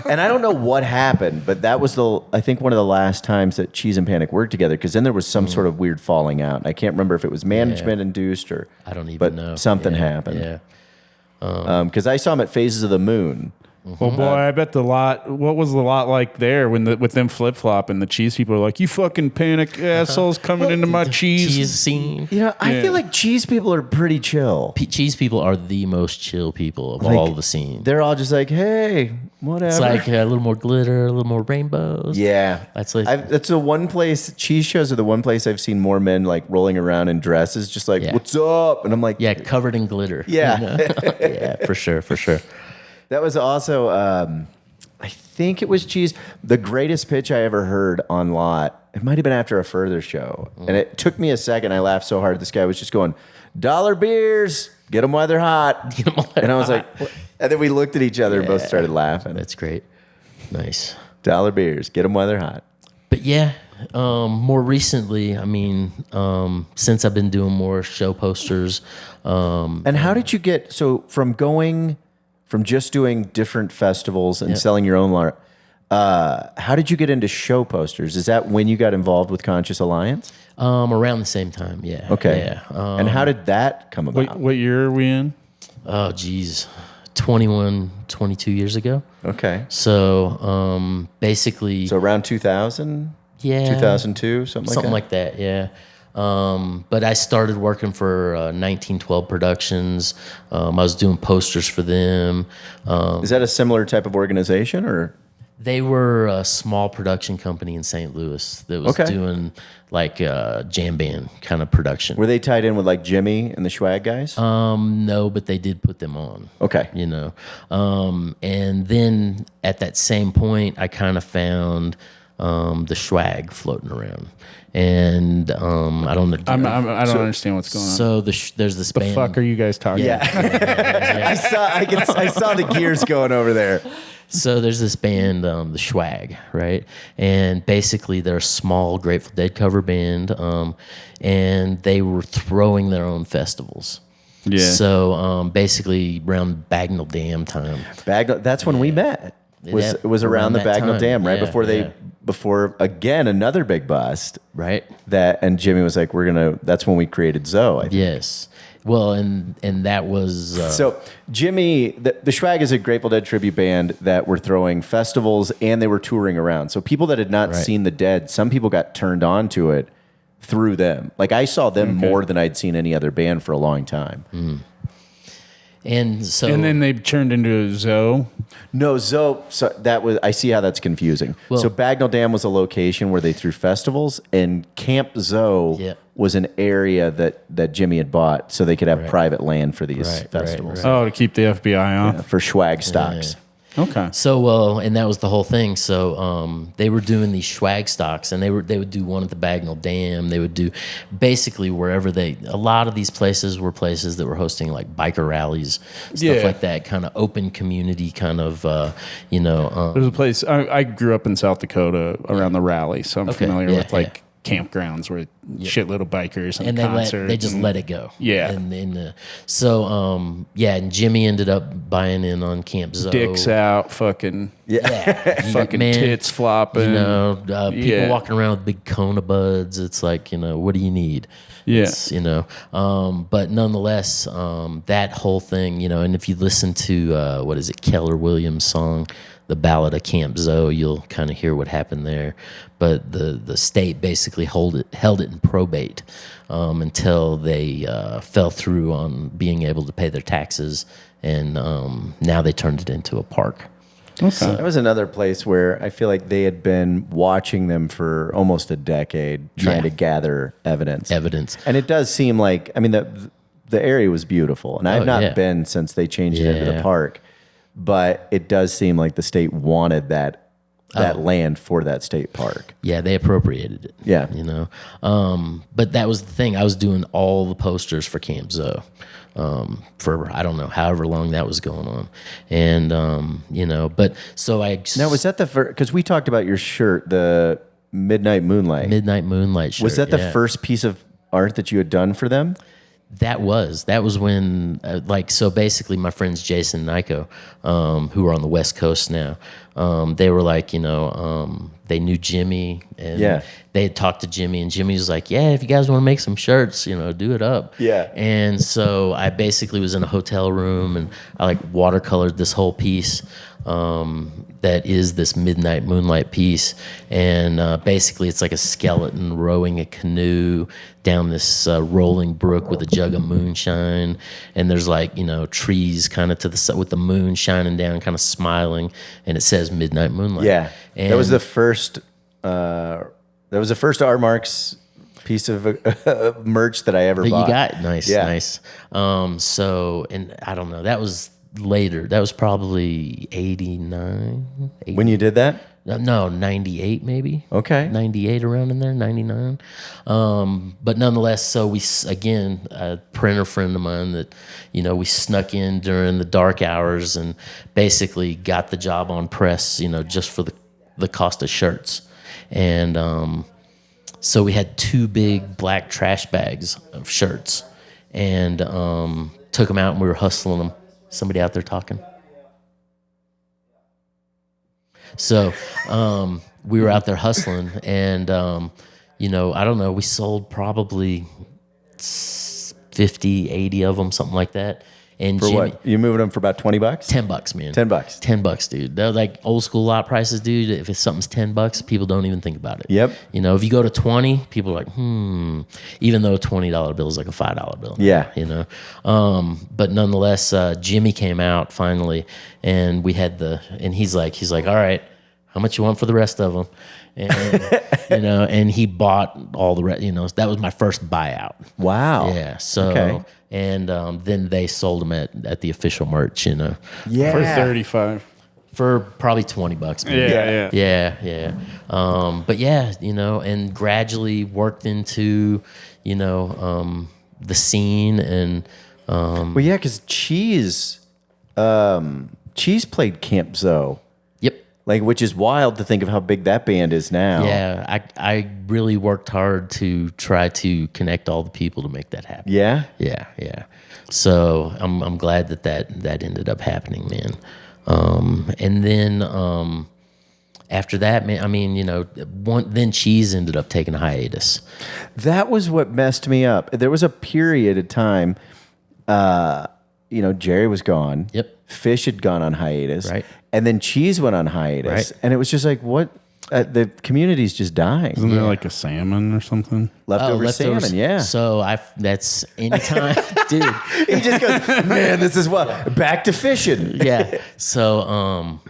And I don't know what happened, but that was I think one of the last times that Cheese and Panic worked together, because then there was some sort of weird falling out. I can't remember if it was management induced or I don't even know. Something happened. Yeah. Because I saw him at Phases of the Moon. Well, boy, I bet what was the lot like there with them flip flop and the cheese people are like, you fucking Panic assholes coming into my cheese scene. I feel like cheese people are pretty chill. Cheese people are the most chill people of all the scene. They're all just like, hey, Whatever. It's like a little more glitter, a little more rainbows. Yeah. That's like that's the one place, cheese shows are the one place I've seen more men like rolling around in dresses, just like, what's up? And I'm like, yeah, covered in glitter. Yeah. You know? Yeah, for sure. That was also, I think it was cheese. The greatest pitch I ever heard on Lot, it might have been after a Further show. And it took me a second. I laughed so hard. This guy was just going, dollar beers, get them while they're hot. And I was like, what? And then we looked at each other and both started laughing. That's great. Nice. Dollar beers, get them while they're hot. But yeah, more recently, I mean, since I've been doing more show posters. And how did you get, so from just doing different festivals and selling your own art, how did you get into show posters? Is that when you got involved with Conscious Alliance? Around the same time, yeah. Okay. Yeah. And how did that come about? What year are we in? Oh, geez. 21, 22 years ago. Okay. So basically. So around 2000? Yeah. 2002, something like that, yeah. But I started working for 1912 Productions. I was doing posters for them. Is that a similar type of organization, or? They were a small production company in St. Louis that was doing like jam band kind of production. Were they tied in with like Jimmy and the Swag guys? No, but they did put them on. Okay. You know, and then at that same point, I kind of found the Swag floating around, and I don't know. I don't understand what's going on. So there's this the band. fuck are you guys talking about? I saw the gears going over there. So there's this band, the Swag, right? And basically they're a small Grateful Dead cover band, and they were throwing their own festivals. Yeah. So basically around Bagnell Dam time. That's when we met. It was around the Bagnell Dam, right? Before again another big bust. Right. And Jimmy was like, that's when we created Zoe, I think. Yes. Well, and that was so Jimmy, the Swag is a Grateful Dead tribute band that were throwing festivals and they were touring around. So people that had not seen the Dead, some people got turned on to it through them. Like I saw them more than I'd seen any other band for a long time. Mm. And then they turned into Zoe. No, Zoe. So that was. I see how that's confusing. Well, so Bagnell Dam was a location where they threw festivals, and Camp Zoe was an area that Jimmy had bought, so they could have private land for these festivals. Oh, to keep the FBI off for Swag stocks. Yeah. Okay. So and that was the whole thing. So they were doing these Swag stocks, and they would do one at the Bagnell Dam. They would do basically wherever a lot of these places were places that were hosting like biker rallies, stuff like that, kind of open community kind of, There's a place, I grew up in South Dakota around the rally, so I'm familiar with campgrounds where shitload of bikers and concerts. They just let it go. Yeah. And and Jimmy ended up buying in on Camp Zoe. Dicks out, fucking fucking tits flopping. People walking around with big Kona buds. It's like, what do you need? Yeah. But nonetheless, that whole thing, and if you listen to, Keller Williams' song, The Ballad of Camp Zoe, you'll kind of hear what happened there. But the state basically held it in probate until they fell through on being able to pay their taxes, and now they turned it into a park. Okay. So that was another place where I feel like they had been watching them for almost a decade, trying to gather evidence. And it does seem like, I mean, the area was beautiful, and I've not been since they changed it into the park. But it does seem like the state wanted that land for that state park. Yeah, they appropriated it. Yeah. But that was the thing. I was doing all the posters for Camp Zoe for, I don't know, however long that was going on. And, but so I... Now, was that the first... Because we talked about your shirt, the Midnight Moonlight. Midnight Moonlight shirt. Was that the first piece of art that you had done for them? That was when, so basically my friends Jason and Nico, who are on the West Coast now, they were like, they knew Jimmy, and they had talked to Jimmy, and Jimmy was like, yeah, if you guys want to make some shirts, do it up. Yeah. And so I basically was in a hotel room, and I watercolored this whole piece. that is this Midnight Moonlight piece. And basically it's like a skeleton rowing a canoe down this rolling brook with a jug of moonshine. And there's like, trees kind of to the side with the moon shining down, kind of smiling. And it says Midnight Moonlight. Yeah. And that was the first R. Marx piece of merch that I ever that bought. you got. Nice, Yeah. nice. So, and I don't know, that was later. That was probably 89. When you did that? No, 98 maybe. Okay. 98 around in there, 99. But nonetheless, so we, again, a printer friend of mine that, we snuck in during the dark hours and basically got the job on press, just for the cost of shirts. And so we had 2 big black trash bags of shirts and took them out and we were hustling them. Somebody out there talking? So we were out there hustling and, I don't know, we sold probably 50, 80 of them, something like that. And For Jimmy, what? You moving them for about $20? $10, man. $10. $10, dude. They're like old school lot prices, dude. If it's something's $10, people don't even think about it. Yep. If you go to 20, people are like, even though a $20 bill is like a $5 bill. Yeah. But nonetheless, Jimmy came out finally, and we had and he's like, all right, how much you want for the rest of them? And and he bought all the rest. That was my first buyout. Wow. Yeah. So. Okay. And then they sold them at the official merch, Yeah. For 35. for probably $20. Maybe. Yeah. But yeah, and gradually worked into, the scene and. Well, yeah, because Cheese played Camp Zoe. Yep. Which is wild to think of how big that band is now. Yeah, I really worked hard to try to connect all the people to make that happen. Yeah? Yeah. So I'm glad that ended up happening, man. And then after that, man, then Cheese ended up taking a hiatus. That was what messed me up. There was a period of time, Jerry was gone. Yep. Fish had gone on hiatus. Right. And then Cheese went on hiatus. Right. And it was just like, what? The community's just dying. Isn't there like a salmon or something? Leftover salmon, yeah. So that's anytime, dude. He just goes, man, this is what? Back to fishing. Yeah. So,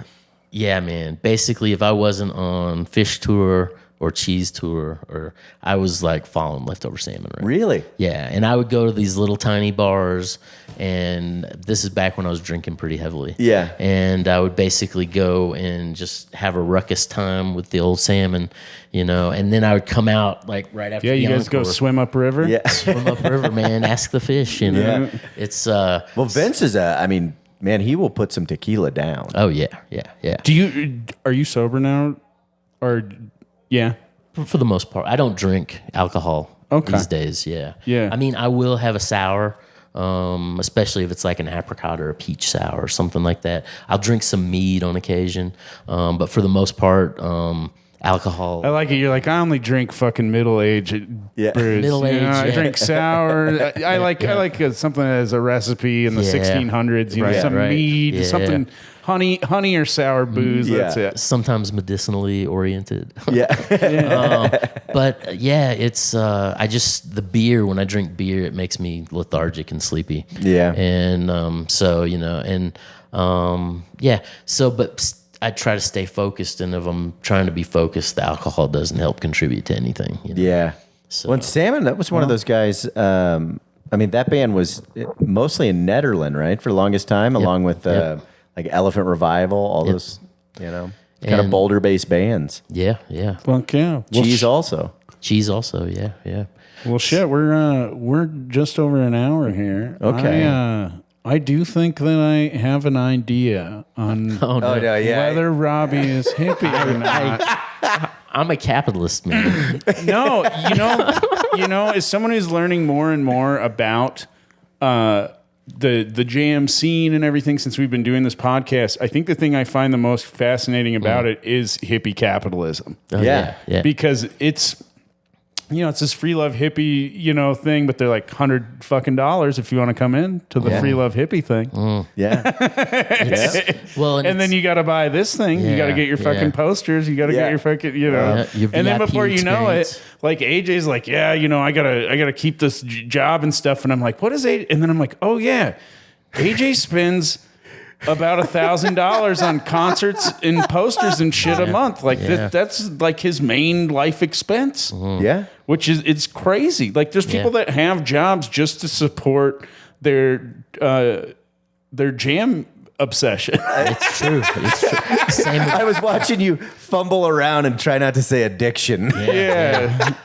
yeah, man. Basically, if I wasn't on Fish Tour or Cheese Tour, or I was like following Leftover Salmon. Right? Really? Yeah. And I would go to these little tiny bars, and this is back when I was drinking pretty heavily. Yeah. And I would basically go and just have a ruckus time with the old salmon, and then I would come out like right after. Yeah, the you guys encore. go swim upriver? Yeah. Swim upriver, man. Ask the fish, Yeah. It's Well, Vince is man, he will put some tequila down. oh yeah. Are you sober now? Or, yeah. For the most part, I don't drink alcohol these days. Yeah. Yeah. I will have a sour, especially if it's like an apricot or a peach sour or something like that. I'll drink some mead on occasion, but for the most part, alcohol. I like it. You're like, I only drink fucking middle-aged Yeah. brews. Middle-aged, I yeah. drink sour. I like something that has a recipe in the Yeah. 1600s. Right, some right. mead, Yeah. something honey or sour booze. Yeah. That's it. Sometimes medicinally oriented. Yeah. But yeah, it's the beer. When I drink beer, it makes me lethargic and sleepy. Yeah. And so yeah. So, but I try to stay focused, and if I'm trying to be focused, the alcohol doesn't help contribute to anything. Yeah. So, Well, and Salmon, that was one of those guys. That band was mostly in Netherlands, right, for the longest time, along with like Elephant Revival, all those, kind of And- Boulder-based bands. yeah. Fuck yeah. Well, Cheese also. Cheese also, yeah. Well, shit, we're just over an hour here. Okay. I do think that I have an idea on Oh, no, yeah. whether Robbie is hippie or not. I'm a capitalist, man. No, as someone who's learning more and more about the jam scene and everything since we've been doing this podcast, I think the thing I find the most fascinating about it is hippie capitalism. Oh, Yeah. yeah. Because it's it's this free love hippie, thing, but they're like $100 fucking if you want to come in to the free love hippie thing. Yeah. Well, and then you got to buy this thing. You got to get your fucking posters. You got to get your fucking, your and then VIP before you know experience. it, like AJ's like, yeah, I gotta keep this job and stuff. And I'm like, what is AJ? And then I'm like, oh yeah, AJ spends about $1,000 on concerts and posters and shit a month. Like that's like his main life expense. Yeah. Which is, it's crazy. Like there's people that have jobs just to support their jam obsession. It's true. Same with, I was watching you fumble around and try not to say addiction.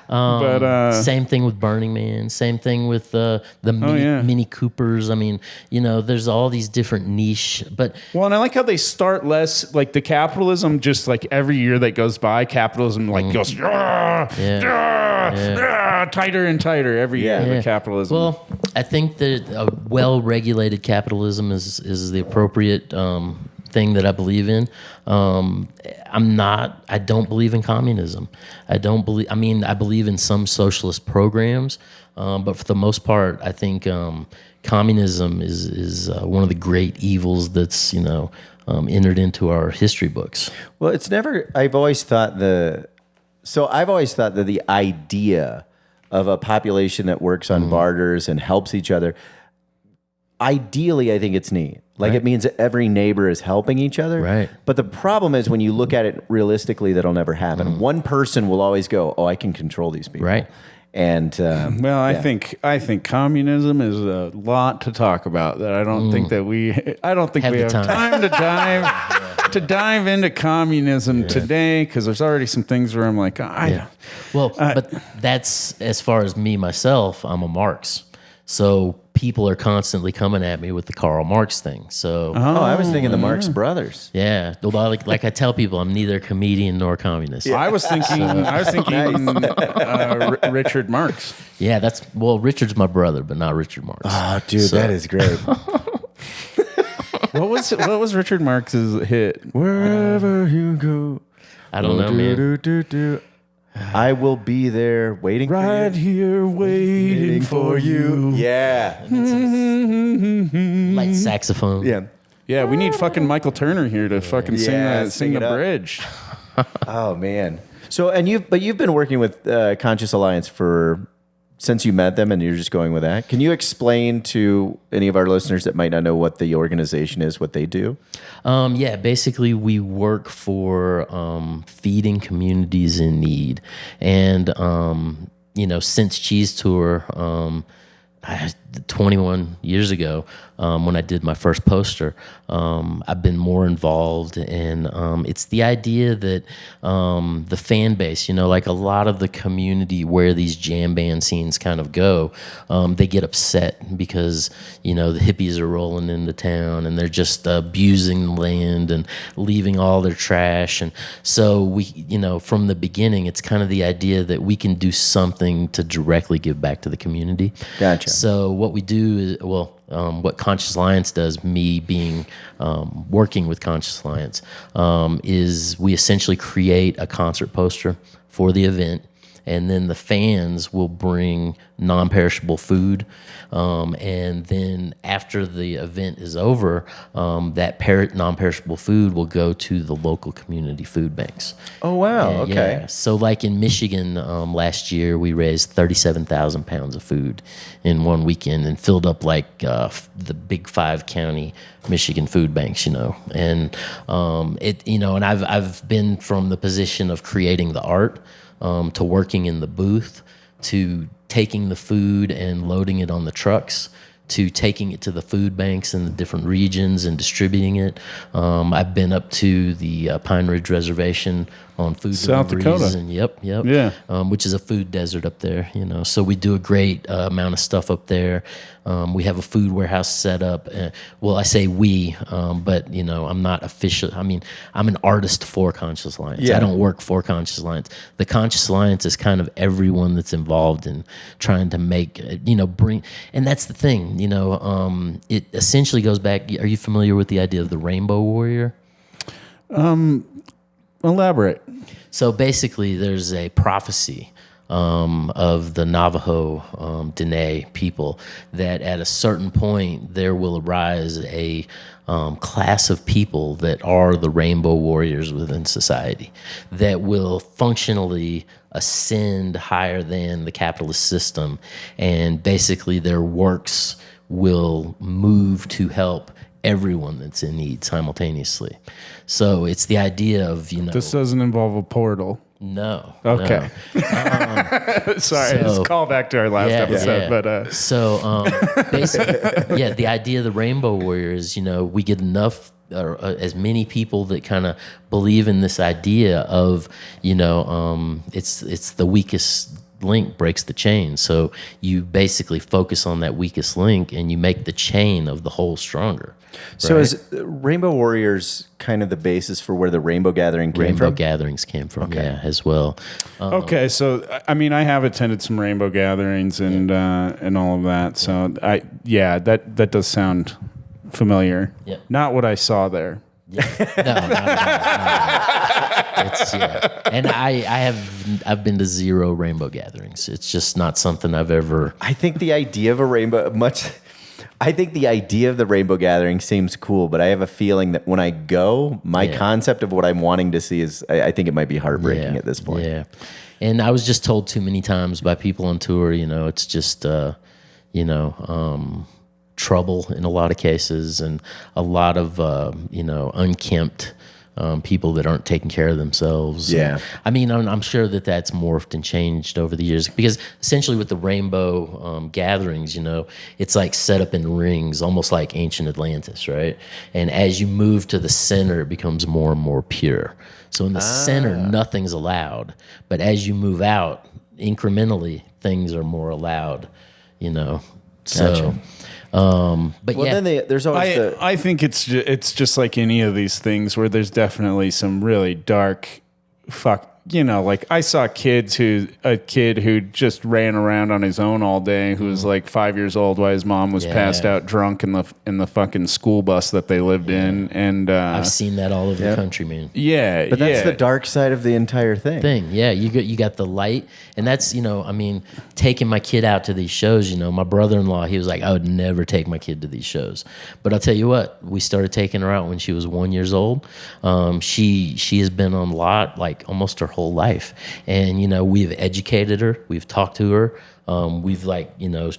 But same thing with Burning Man. Same thing with the Mini Coopers. I mean, there's all these different niche. But and I like how they start less. Like the capitalism, just like every year that goes by, capitalism goes tighter and tighter every year. The capitalism. Well, I think that a well-regulated capitalism is the appropriate thing that I believe in. I don't believe in communism. I believe in some socialist programs, but for the most part, I think communism is one of the great evils that's entered into our history books. Well, I've always thought that the idea of a population that works on barters and helps each other, ideally, I think it's neat. Like it means that every neighbor is helping each other. Right. But the problem is when you look at it realistically, that'll never happen. One person will always go, "Oh, I can control these people." Right. And I think communism is a lot to talk about. That I don't think we have time to dive into communism today, because there's already some things where I'm like, but that's, as far as me myself, I'm a Marx. So people are constantly coming at me with the Karl Marx thing. So I was thinking the Marx Brothers. Yeah, like I tell people, I'm neither comedian nor communist. I was thinking Richard Marx. Yeah, Richard's my brother, but not Richard Marx. Oh, dude, that is great. What was Richard Marx's hit? Wherever you go, I don't know, man. I will be there waiting for you. Right here waiting for you. Yeah. Light saxophone. Yeah. Yeah, we need fucking Michael Turner here to fucking sing the bridge. Oh man. So you've been working with Conscious Alliance since you met them, and you're just going with that. Can you explain to any of our listeners that might not know what the organization is, what they do? Basically we work for feeding communities in need. And, since Cheese Tour, 21 years ago, when I did my first poster, I've been more involved, and it's the idea that the fan base, like a lot of the community where these jam band scenes kind of go, they get upset because the hippies are rolling into town and they're just abusing the land and leaving all their trash. And so we, from the beginning, it's kind of the idea that we can do something to directly give back to the community. Gotcha. So what we do is, what Conscious Alliance does, me being working with Conscious Alliance, is we essentially create a concert poster for the event, and then the fans will bring non-perishable food, and then after the event is over, that non-perishable food will go to the local community food banks. Oh wow! And, okay. Yeah. So like in Michigan, last year we raised 37,000 pounds of food in one weekend and filled up like the big 5 county Michigan food banks, and and I've been from the position of creating the art, to working in the booth, to taking the food and loading it on the trucks, to taking it to the food banks in the different regions and distributing it. I've been up to the Pine Ridge Reservation on food South deliveries. Dakota. And yep. Yeah. Which is a food desert up there, So we do a great amount of stuff up there. We have a food warehouse set up. Well, I say we, but I'm not official. I mean, I'm an artist for Conscious Alliance. Yeah. I don't work for Conscious Alliance. The Conscious Alliance is kind of everyone that's involved in trying to make, bring, and that's the thing, it essentially goes back. Are you familiar with the idea of the Rainbow Warrior? Elaborate. So basically, there's a prophecy of the Navajo Dene people, that at a certain point there will arise a class of people that are the rainbow warriors within society, that will functionally ascend higher than the capitalist system, and basically their works will move to help everyone that's in need simultaneously. So it's the idea of, This doesn't involve a portal. No. Okay. No. Sorry, it's a call back to our last episode. But So basically, the idea of the Rainbow Warrior is, we get enough or as many people that kind of believe in this idea of, it's the weakest link breaks the chain. So you basically focus on that weakest link and you make the chain of the whole stronger. So is Rainbow Warriors kind of the basis for where the Rainbow Gathering came from? Rainbow gatherings came from, as well. Okay, so I mean, I have attended some Rainbow gatherings and all of that. So that does sound familiar. Yeah. Not what I saw there. Yeah. No, not at all. It's, and I've been to 0 rainbow gatherings. It's just not something I've ever. I think the idea of the Rainbow Gathering seems cool, but I have a feeling that when I go, my concept of what I'm wanting to see is, I think it might be heartbreaking at this point. Yeah, and I was just told too many times by people on tour, it's just, trouble in a lot of cases, and a lot of unkempt people that aren't taking care of themselves. Yeah. I mean, I'm sure that's morphed and changed over the years, because essentially with the rainbow gatherings, it's like set up in rings, almost like ancient Atlantis, right? And as you move to the center, it becomes more and more pure. So in the center, nothing's allowed. But as you move out, incrementally, things are more allowed, So... but then there's always I think it's just like any of these things where there's definitely some really dark like I saw a kid who just ran around on his own all day, who was like 5 years old while his mom was passed out drunk in the fucking school bus that they lived in, and I've seen that all over the country, man. Yeah, but that's the dark side of the entire thing. Yeah, you got the light, and that's taking my kid out to these shows. My brother-in-law, he was like, I would never take my kid to these shows, but I'll tell you what, we started taking her out when she was 1 year old. She has been on a lot, like almost her whole life, and we've educated her, we've talked to her, we've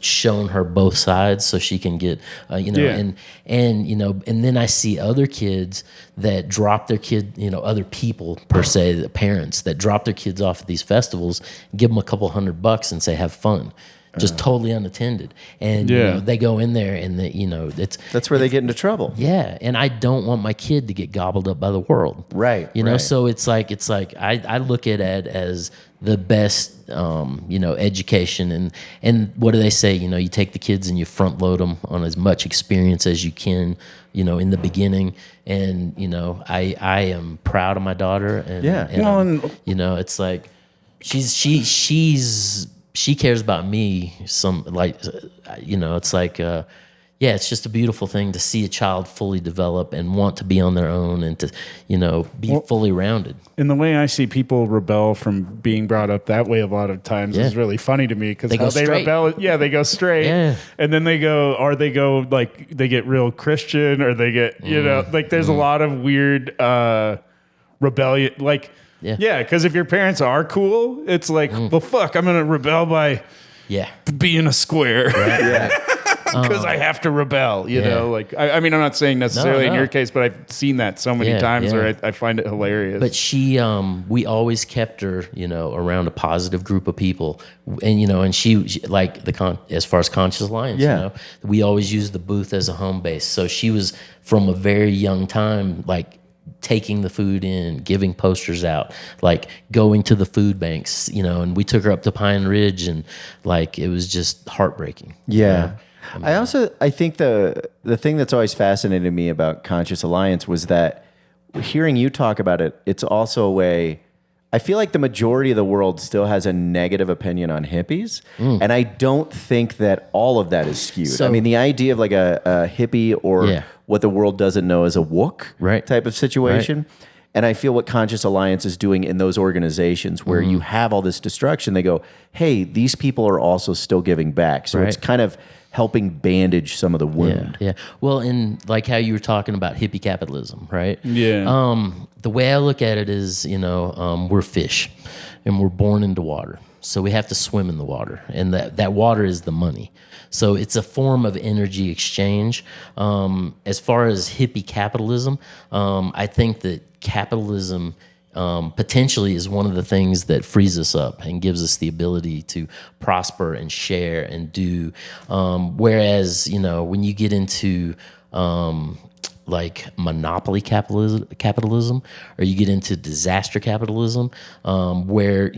shown her both sides so she can get and then I see other kids that drop their kid, other people per se, the parents that drop their kids off at these festivals, give them a couple $100 and say have fun, just totally unattended, and they go in there and that's where they get into trouble. Yeah, and I don't want my kid to get gobbled up by the world. Right. So it's like I look at it as the best education, and what do they say? You take the kids and you front load them on as much experience as you can, in the beginning, and I am proud of my daughter, and it's like she cares about me. It's like, it's just a beautiful thing to see a child fully develop and want to be on their own and to, be fully rounded. And the way I see people rebel from being brought up that way a lot of times is really funny to me, because they rebel. Yeah, they go straight. Yeah. And then they go like they get real Christian, or they get, there's a lot of weird rebellion. Like, yeah, because if your parents are cool, it's like, well, fuck, I'm going to rebel by being a square. Right. Because I have to rebel, I mean, I'm not saying necessarily in your case, but I've seen that so many times where I find it hilarious. But we always kept her, around a positive group of people, and and she like as far as Conscious Alliance, we always used the booth as a home base. So she was from a very young time, like taking the food in, giving posters out, like going to the food banks, and we took her up to Pine Ridge, and like it was just heartbreaking. Yeah. I think the thing that's always fascinated me about Conscious Alliance was that hearing you talk about it, it's also a way. I feel like the majority of the world still has a negative opinion on hippies, and I don't think that all of that is skewed. So, I mean, the idea of like a hippie or what the world doesn't know is a wook type of situation And I feel what Conscious Alliance is doing in those organizations where you have all this destruction, they go, hey, these people are also still giving back. So it's kind of helping bandage some of the wound. Yeah. Well, and like how you were talking about hippie capitalism, right? Yeah. The way I look at it is, we're fish and we're born into water. So we have to swim in the water, and that water is the money. So it's a form of energy exchange. As far as hippie capitalism, I think that capitalism potentially is one of the things that frees us up and gives us the ability to prosper and share and do. Whereas, when you get into like monopoly capitalism, or you get into disaster capitalism, where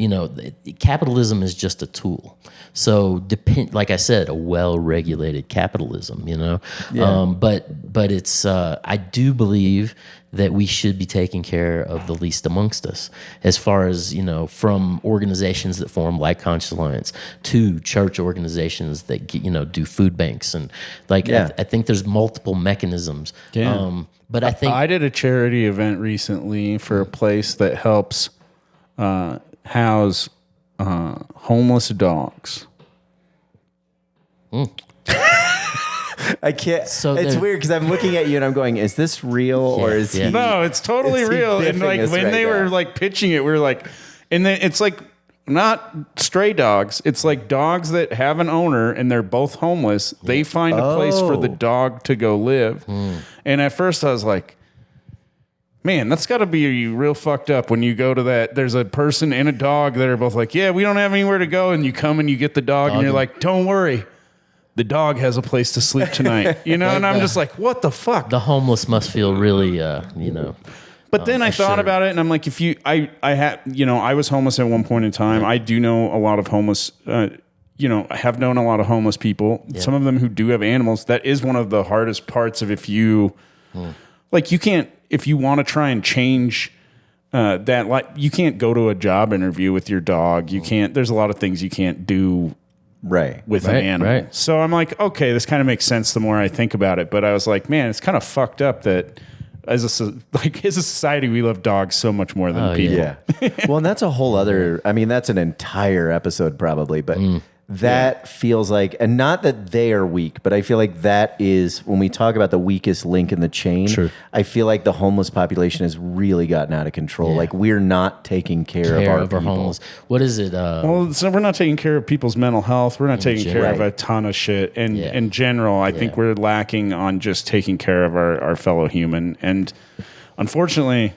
capitalism is just a tool. So like I said, a well-regulated capitalism. But it's I do believe that we should be taking care of the least amongst us, as far as, from organizations that form like Conscious Alliance to church organizations that, do food banks. And I think there's multiple mechanisms. Yeah. But I think I did a charity event recently for a place that helps house homeless dogs. I can't. So it's weird because I'm looking at you and I'm going, is this real or is he? No, it's totally real. And when they were pitching it, we were like, and then it's like not stray dogs. It's like dogs that have an owner and they're both homeless. Yeah. They find a place for the dog to go live. And at first I was like, man, that's got to be real fucked up when you go to that. There's a person and a dog that are both like, yeah, we don't have anywhere to go. And you come and you get the dog and you're like, don't worry. The dog has a place to sleep tonight, and I'm just like, what the fuck? The homeless must feel really, But then I thought about it, and I'm like, I was homeless at one point in time. I do know a lot of homeless, I have known a lot of homeless people. Yeah. Some of them who do have animals. That is one of the hardest parts of if you can't, if you want to try and change that, like, you can't go to a job interview with your dog. You can't. There's a lot of things you can't do. With an animal. Right. So I'm like, okay, this kind of makes sense the more I think about it. But I was like, man, it's kind of fucked up that as a society, we love dogs so much more than people. Yeah. Well, and that's a whole other, that's an entire episode probably, but that feels like, and not that they are weak, but I feel like that is, when we talk about the weakest link in the chain, I feel like the homeless population has really gotten out of control. Yeah. Like, we're not taking care of our people. Homeless. What is it? Well, so we're not taking care of people's mental health. We're not taking care of a ton of shit. And in general, I think we're lacking on just taking care of our fellow human. And unfortunately,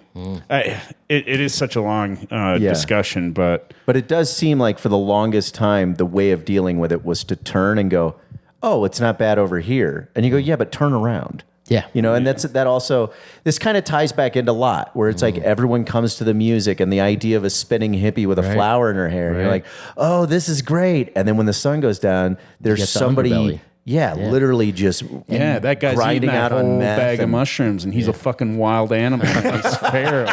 it is such a long discussion, but it does seem like for the longest time, the way of dealing with it was to turn and go, oh, it's not bad over here. And you go, yeah, but turn around. Yeah. And that also, this kind of ties back into Lot, where it's like everyone comes to the music and the idea of a spinning hippie with a flower in her hair. And you're like, oh, this is great. And then when the sun goes down, there's somebody... Yeah, literally just that guy's grinding eating that out on whole meth bag of mushrooms, and he's a fucking wild animal. He's feral.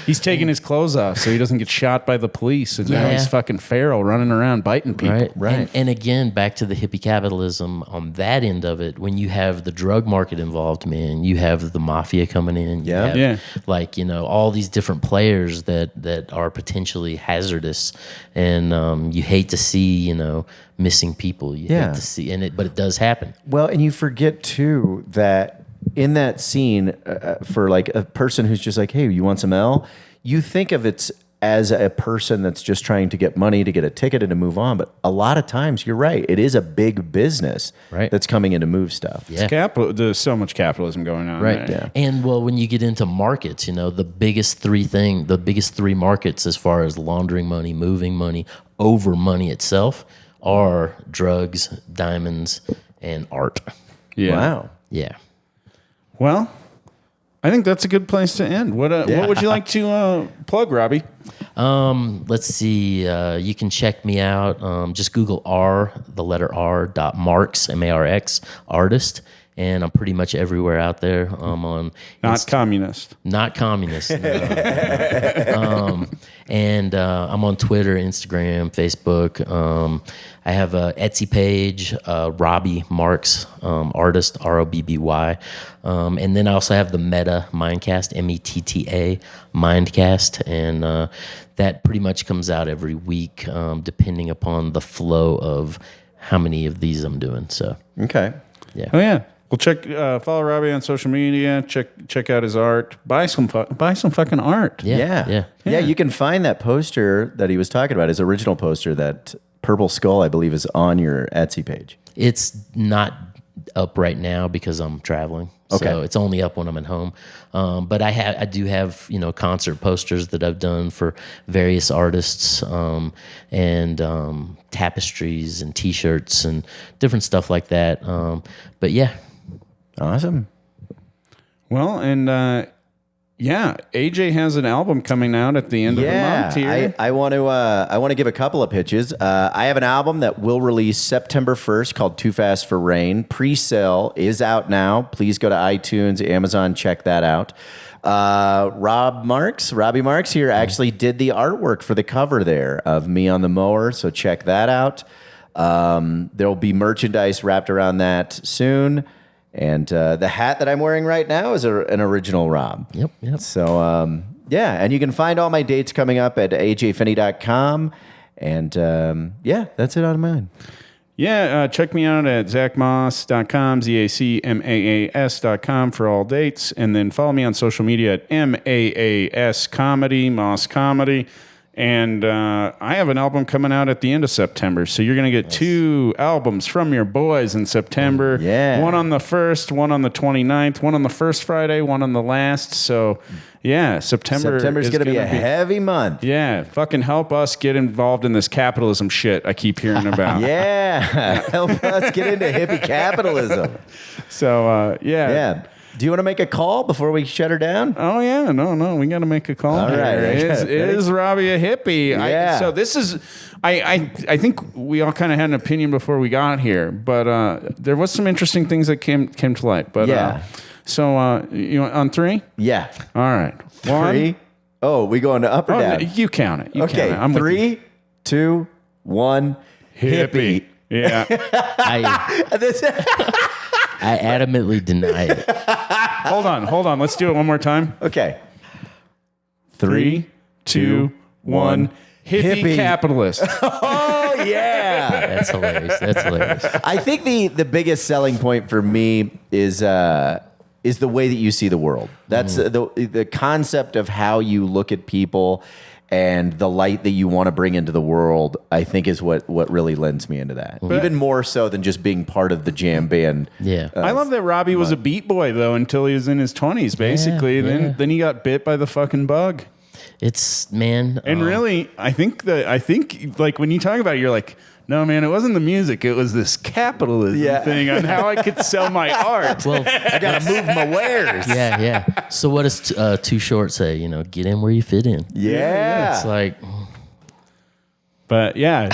He's taking his clothes off so he doesn't get shot by the police, and now he's fucking feral, running around biting people. Right. And again, back to the hippie capitalism on that end of it. When you have the drug market involved, man, you have the mafia coming in. You have, like, all these different players that are potentially hazardous, and you hate to see missing people. You hate to see, but it does happen. Well, and you forget too that in that scene, for like a person who's just like, hey, you want some L? You think of it as a person that's just trying to get money, to get a ticket and to move on. But a lot of times, you're right, it is a big business that's coming in to move stuff. Yeah. There's so much capitalism going on. Right. Yeah. And well, when you get into markets, the biggest three markets as far as laundering money, moving money, over money itself are drugs, diamonds, and art. Yeah. Wow. Yeah. Well, I think that's a good place to end. What would you like to plug, Robbie? Let's see. You can check me out. Just Google the letter R, Marx, Marx, artist. and I'm pretty much everywhere out there. I'm on communist. Not communist. No. And I'm on Twitter, Instagram, Facebook. I have a Etsy page, Robbie Marx, artist, Robby. And then I also have the Meta Mindcast, METTA Mindcast, and that pretty much comes out every week, depending upon the flow of how many of these I'm doing. So okay, yeah. Oh yeah. Well, follow Robbie on social media. Check out his art. Buy some fucking art. Yeah. You can find that poster that he was talking about. His original poster, that purple skull, I believe, is on your Etsy page. It's not up right now because I'm traveling. Okay. So it's only up when I'm at home. But I do have, concert posters that I've done for various artists, and tapestries and T-shirts and different stuff like that. But yeah. Awesome. Well, and AJ has an album coming out at the end of the month here. I want to give a couple of pitches. I have an album that will release September 1st called Too Fast for Rain. Pre-sale is out now. Please go to iTunes, Amazon, check that out. Robbie Marx here actually did the artwork for the cover there of me on the mower, so check that out. There'll be merchandise wrapped around that soon. And the hat that I'm wearing right now is an original Rob. Yep. So, and you can find all my dates coming up at ajfinney.com. And, that's it on mine. Yeah, check me out at zachmaas.com, ZACMAAS.com for all dates. And then follow me on social media at MAAS Comedy, Moss Comedy. And I have an album coming out at the end of September. So you're going to get 2 albums from your boys in September. Yeah. One on the 1st, one on the 29th, one on the first Friday, one on the last. So, yeah, September's going to be a heavy month. Yeah, fucking help us get involved in this capitalism shit I keep hearing about. Yeah, help us get into hippie capitalism. So, Yeah. Do you want to make a call before we shut her down? Oh, yeah. No. We got to make a call. All right. Is Robbie a hippie? Yeah. So this is... I think we all kind of had an opinion before we got here, but there was some interesting things that came to light. But so you want on 3? Yeah. All right. 3. Oh, we going to up or down? You count it. Okay. Count it. I'm 3, 2, 1. Hippie. Yeah. I adamantly deny it. Hold on. Let's do it one more time. Okay. 3, 2, 1. Hippie capitalist. Oh, yeah. That's hilarious. I think the biggest selling point for me is the way that you see the world. That's the concept of how you look at people and the light that you want to bring into the world, I think, is what really lends me into that. Even more so than just being part of the jam band. Yeah. I love that Robbie was a beat boy, though, until he was in his 20s, basically. Yeah. Then he got bit by the fucking bug. It's, man. And really, I think like when you talk about it, you're like, no, man, it wasn't the music. It was this capitalism thing on how I could sell my art. Well, I got to move my wares. Yeah. So what does Too Short say? Get in where you fit in. Yeah. It's like... But yeah,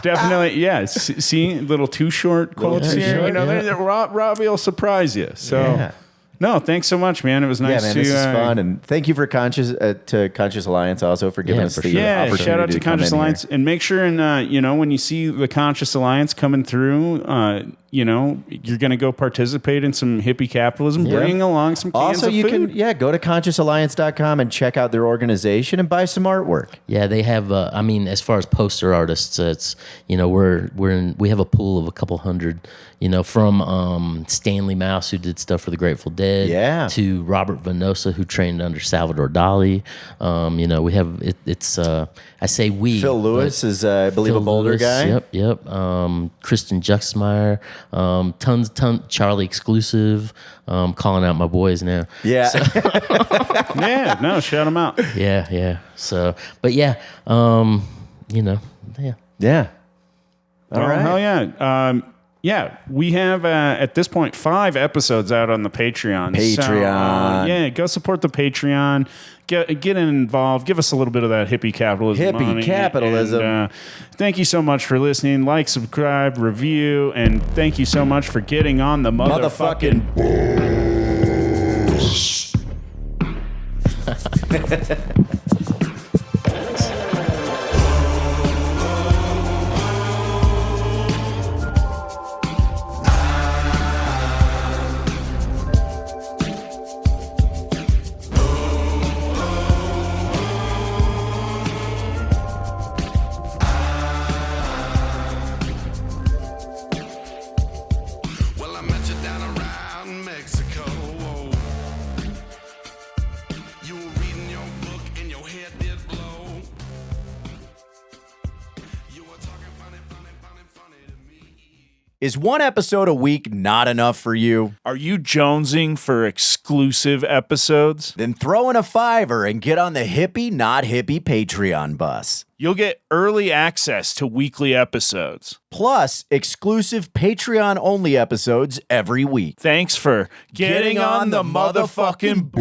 definitely, yeah. See, little Too Short quotes here. Robbie will surprise you. So, no, thanks so much, man. It was nice. Yeah, man, this is fun, and thank you for Conscious Alliance also for giving us the opportunity. Shout out to Conscious Alliance, and make sure and when you see the Conscious Alliance coming through, you're going to go participate in some hippie capitalism. Yeah. Bring along some cans also, of you food. can go to consciousalliance.com and check out their organization and buy some artwork. Yeah, they have. As far as poster artists, it's we have a pool of a couple hundred. From Stanley Mouse, who did stuff for the Grateful Dead, to Robert Venosa, who trained under Salvador Dali. We have it's. I say we. Phil Lewis is, I believe, Phil a Boulder Lewis, guy. Yep. Kristen Juxmeyer, tons, Charlie Exclusive. Calling out my boys now. Yeah. So, shout them out. Yeah. So, but yeah, Yeah. All right. Hell yeah. Yeah, we have at this point 5 episodes out on the Patreon. Patreon. So, go support the Patreon. Get involved. Give us a little bit of that hippie capitalism. Hippie capitalism. And, thank you so much for listening. Like, subscribe, review, and thank you so much for getting on the motherfucking. Is one episode a week not enough for you? Are you jonesing for exclusive episodes? Then throw in a $5 and get on the Hippie Not Hippie Patreon bus. You'll get early access to weekly episodes. Plus, exclusive Patreon-only episodes every week. Thanks for getting on the motherfucking